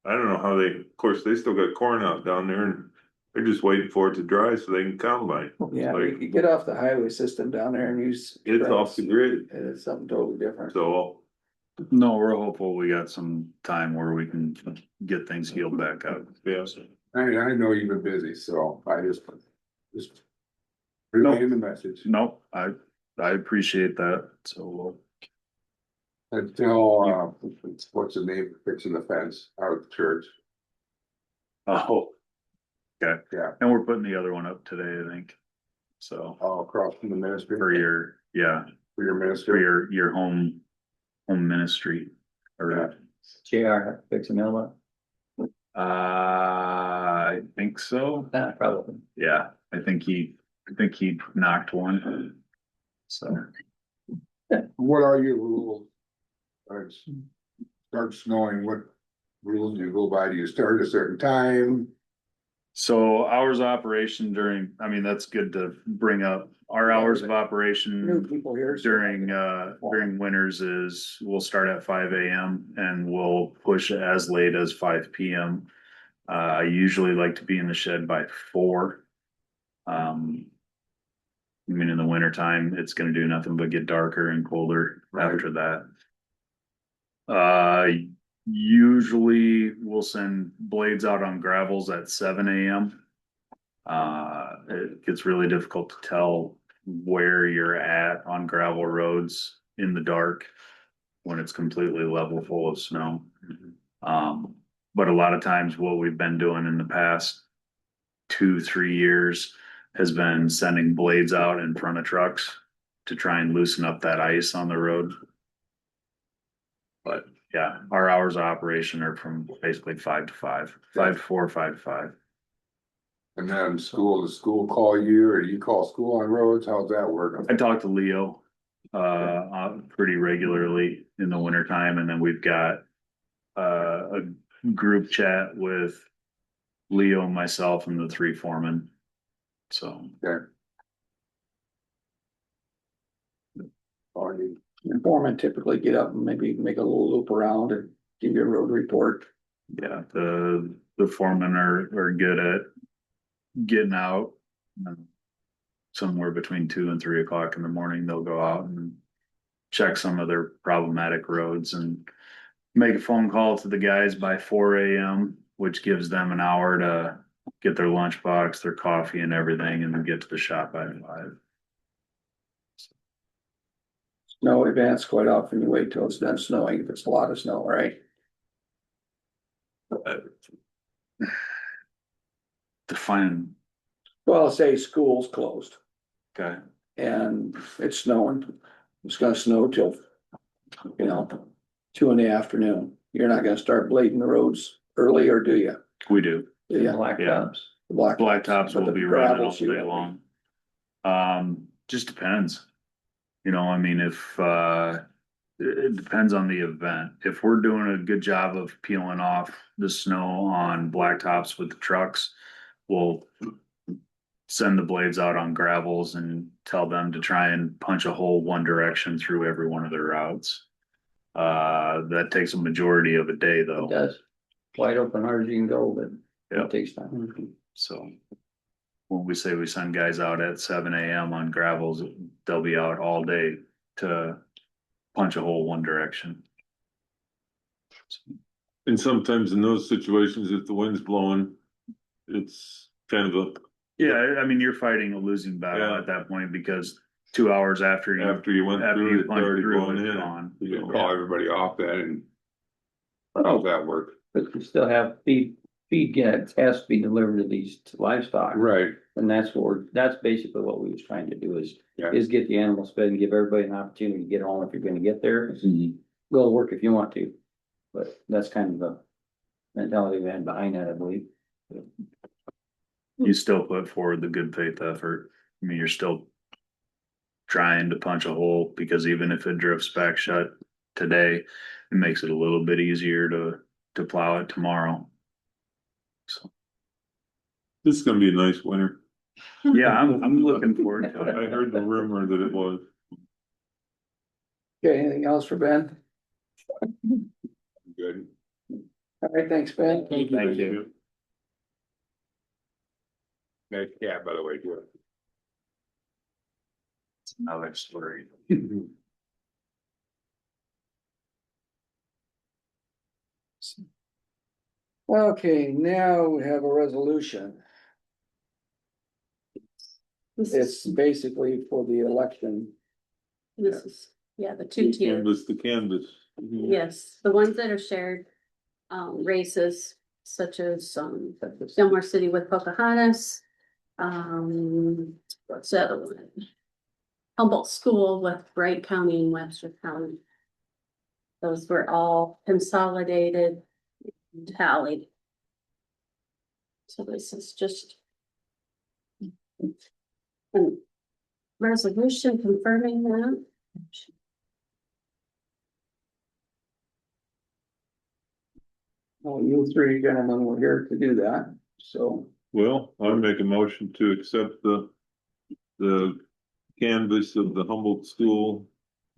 Speaker 2: I don't know how they, of course, they still got corn out down there and they're just waiting for it to dry so they can combine.
Speaker 3: Yeah,
Speaker 2: Like,
Speaker 3: you get off the highway system down there and use.
Speaker 2: it's off the grid,
Speaker 3: And it's something totally different.
Speaker 2: so.
Speaker 10: No, we're hopeful we got some time where we can get things healed back up.
Speaker 2: Yeah.
Speaker 4: I know you've been busy, so I just relaying the message.
Speaker 10: Nope, I appreciate that, so
Speaker 4: Until, what's the name, fixing the fence out of the church.
Speaker 10: oh. Okay.
Speaker 4: Yeah.
Speaker 10: And we're putting the other one up today, I think. So
Speaker 4: All across from the ministry.
Speaker 10: for your, yeah,
Speaker 4: For your
Speaker 10: for
Speaker 4: ministry.
Speaker 10: your home ministry. Or,
Speaker 6: JR fixing mailbox?
Speaker 10: I think so.
Speaker 6: Probably.
Speaker 10: Yeah, I think he knocked one. So.
Speaker 4: What are your rules? Starts snowing, what rules do you go by? Do you start at a certain time?
Speaker 10: So hours of operation during, I mean, that's good to bring up. Our hours of
Speaker 3: New
Speaker 10: operation
Speaker 3: people here. so-
Speaker 10: during winters is we'll start at 5 a.m. and we'll push as late as 5 p.m. I usually like to be in the shed by 4. I mean, in the wintertime, it's gonna do nothing but get darker and colder after that. Usually we'll send blades out on gravels at 7 a.m. It gets really difficult to tell where you're at on gravel roads in the dark when it's completely level full of snow. But a lot of times what we've been doing in the past 2-3 years has been sending blades out in front of trucks to try and loosen up that ice on the road. But yeah, our hours of operation are from basically 5 to 5, 5 to 4, 5 to 5.
Speaker 4: And then does school call you or do you call school on roads? How's that work?
Speaker 10: I talk to Leo pretty regularly in the wintertime, and then we've got a group chat with Leo, myself, and the 3 foremen. So
Speaker 4: Okay.
Speaker 3: The foreman typically get up and maybe make a little loop around and give you a road report.
Speaker 10: yeah, the foremen are good at getting out. Somewhere between 2 and 3 o'clock in the morning, they'll go out and check some of their problematic roads and make a phone call to the guys by 4 a.m., which gives them an hour to get their lunchbox, their coffee and everything, and then get to the shop by 5.
Speaker 3: Snow events, quite often you wait till it's done snowing, if it's a lot of snow, right?
Speaker 10: Define,
Speaker 3: Well, say school's closed
Speaker 10: okay,
Speaker 3: and it's snowing, it's gonna snow till, 2 in the afternoon. You're not gonna start blading the roads early, or do you?
Speaker 10: we do.
Speaker 3: Do you?
Speaker 6: Blacktops.
Speaker 3: The black.
Speaker 10: Blacktops
Speaker 3: But
Speaker 10: will
Speaker 3: the
Speaker 10: be running all
Speaker 3: gravels, you
Speaker 10: day
Speaker 3: won't.
Speaker 10: long. Just depends. I mean, if, it depends on the event. If we're doing a good job of peeling off the snow on blacktops with the trucks, we'll send the blades out on gravels and tell them to try and punch a hole one direction through every one of their routes. That takes a majority of a day
Speaker 6: It
Speaker 10: though,
Speaker 6: does. Wide open hard as you can go, but
Speaker 10: Yep.
Speaker 6: it takes time.
Speaker 10: so. When we say we send guys out at 7 a.m. on gravels, they'll be out all day to punch a hole one direction.
Speaker 2: And sometimes in those situations, if the wind's blowing, it's kind of a,
Speaker 10: Yeah, I mean, you're fighting a losing battle
Speaker 2: Yeah.
Speaker 10: at that point because 2 hours after you.
Speaker 2: after you went
Speaker 10: After
Speaker 2: through
Speaker 10: you
Speaker 2: it, it's
Speaker 10: punch
Speaker 2: already
Speaker 10: through,
Speaker 2: gone
Speaker 10: it's
Speaker 2: in.
Speaker 10: gone.
Speaker 2: You know.
Speaker 4: Call everybody off that and how's that work?
Speaker 6: But you still have feed has to be delivered to these livestock.
Speaker 4: Right,
Speaker 6: And that's basically what we was trying to do
Speaker 4: Yeah.
Speaker 6: is get the animals fed and give everybody an opportunity to get home if you're gonna get there. Go to work if you want to, but that's kind of the mentality we had behind that, I believe.
Speaker 10: You still put forward the good faith effort. I mean, you're still trying to punch a hole because even if it drifts back shut today, it makes it a little bit easier to plow it tomorrow. So,
Speaker 2: This is gonna be a nice winter.
Speaker 10: yeah, I'm looking forward to
Speaker 2: I
Speaker 10: it.
Speaker 2: heard the rumor that it was.
Speaker 3: Okay, anything else for Ben?
Speaker 4: good.
Speaker 3: All right, thanks, Ben.
Speaker 10: Thank you.
Speaker 4: Nice cat, by the way, too.
Speaker 10: Another story.
Speaker 3: Okay, now we have a resolution.
Speaker 1: This
Speaker 3: It's
Speaker 1: is,
Speaker 3: basically for the election.
Speaker 1: this is, yeah, the two tier,
Speaker 2: Canvas to canvas.
Speaker 1: yes, the ones that are shared, races such as, Fillmore City with Pocahontas. What's the other one? Humboldt School with Wright County and Webster County. Those were all consolidated, tallied. So this is just a resolution confirming that.
Speaker 3: Well, you three gentlemen were here to do that, so.
Speaker 2: Well, I'll make a motion to accept the canvas of the Humboldt School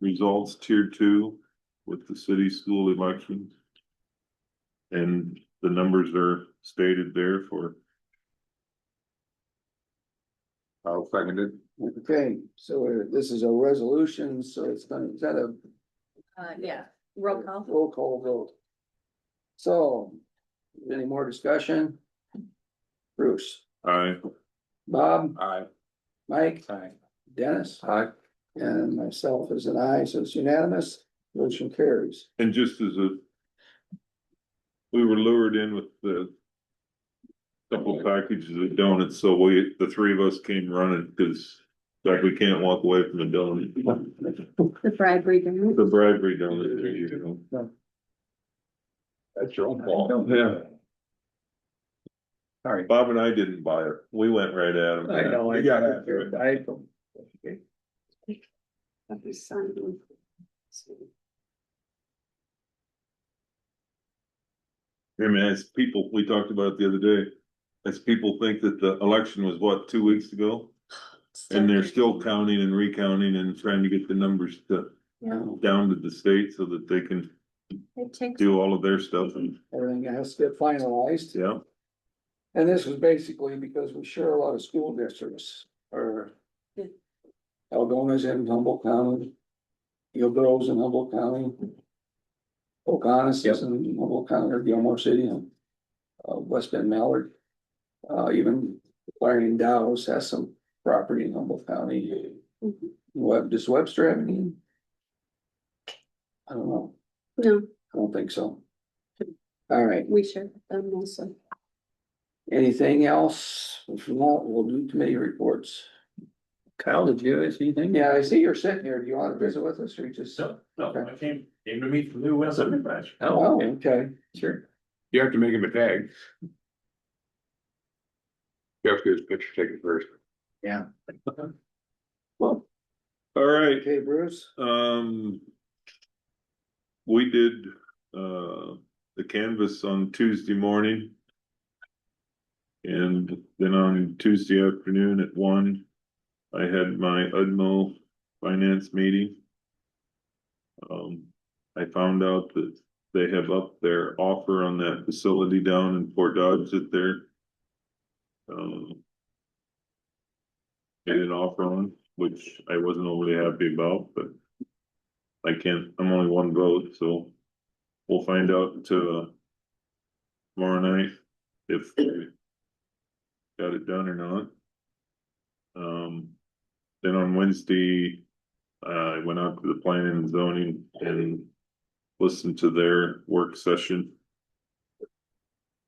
Speaker 2: results tier 2 with the city school elections. And the numbers are stated there for,
Speaker 4: I'll second it.
Speaker 3: Okay, so this is a resolution, so it's gonna, is that a
Speaker 1: Yeah, roll call.
Speaker 3: roll call vote? So, any more discussion? Bruce,
Speaker 2: I,
Speaker 3: Bob,
Speaker 4: Aye.
Speaker 3: Mike,
Speaker 6: Aye.
Speaker 3: Dennis,
Speaker 4: Aye.
Speaker 3: and myself as an aye, so it's unanimous, motion carries.
Speaker 2: and just as we were lured in with the couple packages of donuts, so the three of us came running, because like we can't walk away from the donut.
Speaker 1: The bribery. donut.
Speaker 2: The bribery donut, there you go.
Speaker 4: That's your own fault.
Speaker 2: Yeah,
Speaker 6: Sorry.
Speaker 2: Bob and I didn't buy it, we went right at him.
Speaker 6: I know,
Speaker 2: You got after it.
Speaker 1: Of his son.
Speaker 2: I mean, as people, we talked about it the other day, as people think that the election was what, 2 weeks ago? And they're still counting and recounting and trying to get the numbers
Speaker 1: Yeah,
Speaker 2: down to the state so that they can
Speaker 1: it takes,
Speaker 2: do all of their stuff and,
Speaker 3: Everything has to get finalized.
Speaker 2: yeah.
Speaker 3: And this was basically because we share a lot of school districts, or
Speaker 1: Yeah.
Speaker 3: Algona's in Humboldt County, Eagle Grove's in Humboldt County, Pocahontas is in Humboldt County, or Gilmore City, and West Bend Mallard. Even Clarendon Dow's has some property in Humboldt County. Does Webster have any? I don't know,
Speaker 1: no,
Speaker 3: I don't think so. All right,
Speaker 1: we share them also.
Speaker 3: anything else? If not, we'll do committee reports.
Speaker 6: Kyle, did you see anything?
Speaker 3: Yeah, I see you're sitting here. Do you want to visit with us or you just?
Speaker 5: No, I came to meet the new West Supervisors.
Speaker 3: Oh,
Speaker 6: okay,
Speaker 3: okay.
Speaker 6: sure.
Speaker 4: You have to make him a tag. You have to get his picture taken first.
Speaker 6: Yeah.
Speaker 3: Well,
Speaker 2: All right,
Speaker 3: okay, Bruce.
Speaker 2: we did, the canvas on Tuesday morning. And then on Tuesday afternoon at 1, I had my UDMO finance meeting. I found out that they have upped their offer on that facility down in Fort Dodge that they're made an offer on, which I wasn't overly happy about, but I'm only one vote, so we'll find out tomorrow night if got it done or not. Then on Wednesday, I went out to the planning and zoning and listened to their work session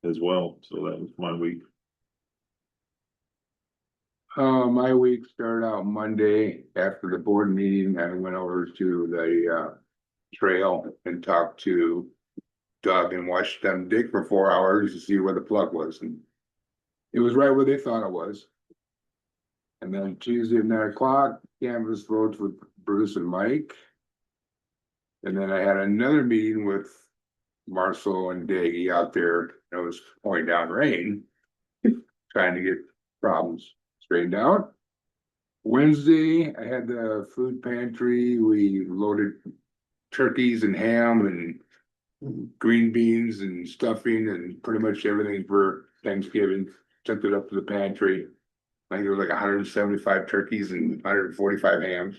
Speaker 2: as well, so that was my week.
Speaker 4: My week started out Monday after the board meeting. I went over to the trail and talked to Doug and watched them dig for 4 hours to see where the plug was, and it was right where they thought it was. And then Tuesday at 9 o'clock, canvas roads with Bruce and Mike. And then I had another meeting with Marcel and Daggy out there. It was pouring down rain, trying to get problems straightened out. Wednesday, I had the food pantry. We loaded turkeys and ham and green beans and stuffing and pretty much everything for Thanksgiving. Sent it up to the pantry. I think there was like 175 turkeys and 145 hams.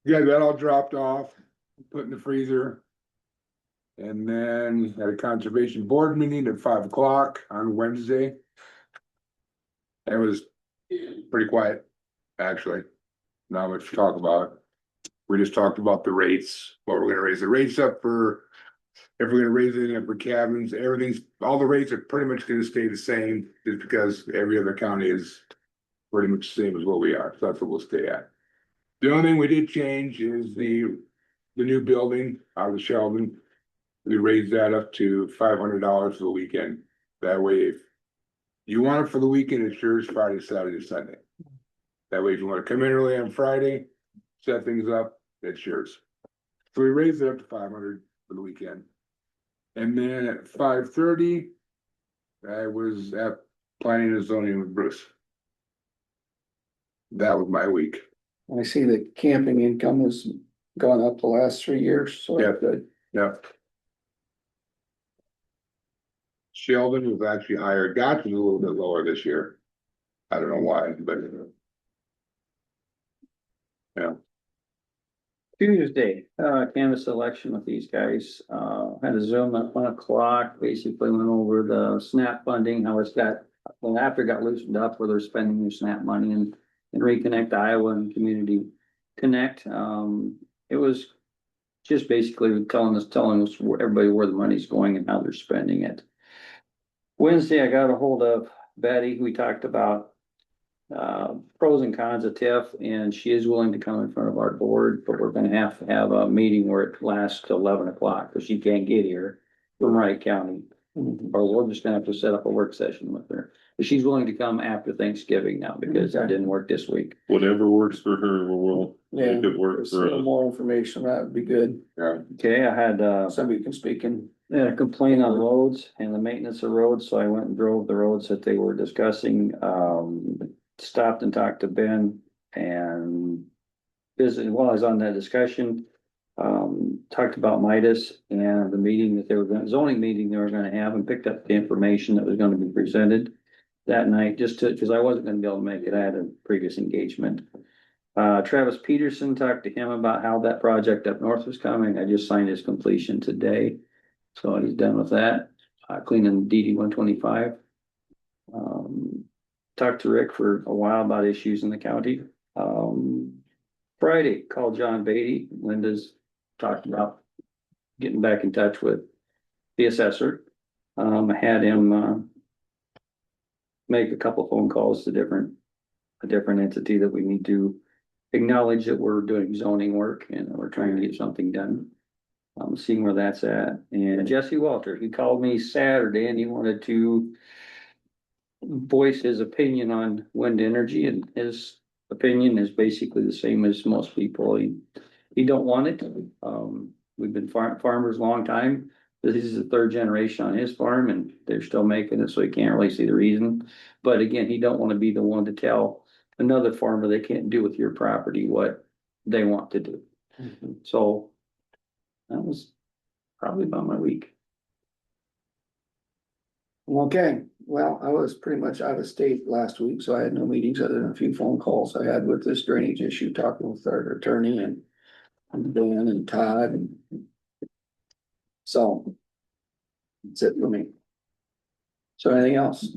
Speaker 4: Yeah, that all dropped off, put in the freezer. And then had a conservation board meeting at 5 o'clock on Wednesday. It was pretty quiet, actually. Not much to talk about. We just talked about the rates, what we're gonna raise the rates up for. If we're gonna raise anything up for cabins, all the rates are pretty much gonna stay the same, just because every other county is pretty much the same as what we are, so that's what we'll stay at. The only thing we did change is the new building out of Sheldon. We raised that up to $500 for the weekend. That way, if you want it for the weekend, it's yours Friday, Saturday, Sunday. That way, if you wanna come in early on Friday, set things up, it's yours. So we raised it up to 500 for the weekend. And then at 5:30, I was at planning and zoning with Bruce. That was my week.
Speaker 3: I see the camping income has gone up the last 3 years, so
Speaker 4: Yeah.
Speaker 3: that's good.
Speaker 4: Yeah. Sheldon was actually higher. Gotch was a little bit lower this year. I don't know why, but. Yeah.
Speaker 6: Tuesday, canvas selection with these guys, had a Zoom at 1 o'clock, basically went over the SNAP funding, how it's got. Well, after it got loosened up where they're spending their SNAP money and Reconnect Iowa and Community Connect, it was. Just basically telling us everybody where the money's going and how they're spending it. Wednesday, I got a hold of Betty, we talked about. Pros and cons of TIF, and she is willing to come in front of our board, but we're gonna have to have a meeting where it lasts till 11 o'clock, because she can't get here from Wright County. Or we're just gonna have to set up a work session with her, but she's willing to come after Thanksgiving now, because it didn't work this week.
Speaker 2: Whatever works for her, we'll
Speaker 3: Yeah,
Speaker 2: make it work
Speaker 3: there's
Speaker 2: for
Speaker 3: a little
Speaker 2: us.
Speaker 3: more information, that would be good.
Speaker 4: Yeah.
Speaker 6: Okay, I had,
Speaker 3: Somebody can speak in.
Speaker 6: a complaint on roads and the maintenance of roads, so I went and drove the roads that they were discussing, stopped and talked to Ben and visited, while I was on that discussion, talked about Midas and the meeting that they were going, zoning meeting they were gonna have, and picked up the information that was gonna be presented that night, cause I wasn't gonna be able to make it, I had a previous engagement. Travis Peterson, talked to him about how that project up north was coming, I just signed his completion today, so he's done with that, cleaning DD 125. Talked to Rick for a while about issues in the county. Friday, called John Beatty. Linda's talked about getting back in touch with the assessor. I had him make a couple phone calls to a different entity that we need to acknowledge that we're doing zoning work and we're trying to get something done. Seeing where that's at. And Jesse Walter, he called me Saturday and he wanted to voice his opinion on wind energy, and his opinion is basically the same as most people. He don't want it. We've been farmers a long time. This is the third generation on his farm and they're still making it, so he can't really see the reason. But again, he don't want to be the one to tell another farmer they can't do with your property what they want to do. So that was probably about my week.
Speaker 3: Okay, well, I was pretty much out of state last week, so I had no meetings other than a few phone calls I had with this drainage issue, talking with our attorney and Dan and Todd. And so that's it for me. So anything else?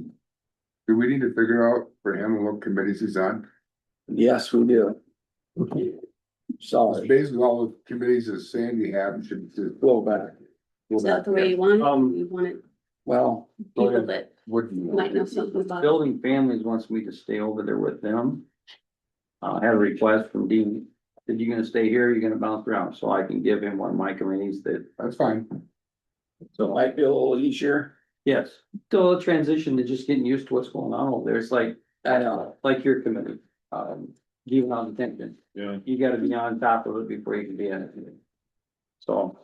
Speaker 4: Do we need to figure out for him what committees he's on?
Speaker 3: Yes, we do. Sorry,
Speaker 4: Basically, all the committees that Sandy had should just
Speaker 3: go back. Go
Speaker 1: Is that
Speaker 3: back
Speaker 1: the way
Speaker 3: there.
Speaker 1: you want
Speaker 6: Um,
Speaker 1: it? You want it,
Speaker 3: Well,
Speaker 1: people that
Speaker 4: What do you?
Speaker 1: might know something about it?
Speaker 6: Building Families wants me to stay over there with them. I had a request from Dean, said you gonna stay here, or you gonna bounce around, so I can give him one of my committees that,
Speaker 4: That's fine.
Speaker 6: so
Speaker 3: might be a little easier.
Speaker 6: yes. Still a transition to just getting used to what's going on over there, it's like, like your committee, juvenile detention.
Speaker 2: Yeah.
Speaker 6: You gotta be on top of it before you can be in it. So,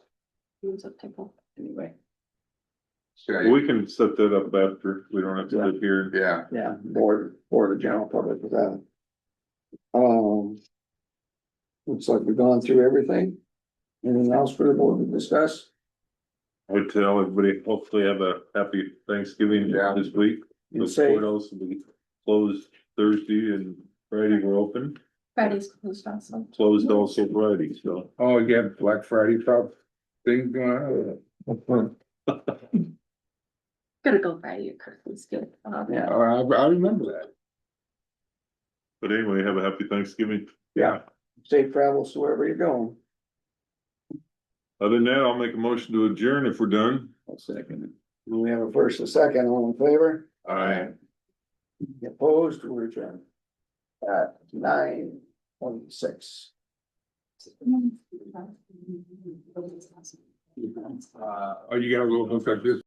Speaker 1: It's a pickle.
Speaker 6: anyway,
Speaker 2: We can set that up after, we don't have to live here.
Speaker 4: Yeah,
Speaker 3: Yeah, board of the general public with that. Looks like we've gone through everything. Anything else for the board to discuss?
Speaker 2: I would tell everybody, hopefully have a happy Thanksgiving
Speaker 4: Yeah.
Speaker 2: this week.
Speaker 3: You
Speaker 2: The
Speaker 3: say,
Speaker 2: courthouse will be closed Thursday and Friday we're open,
Speaker 1: Friday's closed also.
Speaker 2: closed also Friday, so.
Speaker 4: oh, you have Black Friday top thing going on?
Speaker 1: Gonna go Friday or Christmas, good.
Speaker 3: yeah,
Speaker 4: I remember that.
Speaker 2: But anyway, have a happy Thanksgiving.
Speaker 4: Yeah.
Speaker 3: safe travels to wherever you're going.
Speaker 2: Other than that, I'll make a motion to adjourn if we're done.
Speaker 6: I'll second it.
Speaker 3: We have a first and second, all in favor?
Speaker 2: Aye.
Speaker 3: Opposed, we're adjourned. At 9:26.
Speaker 4: Oh, you gotta go look at this.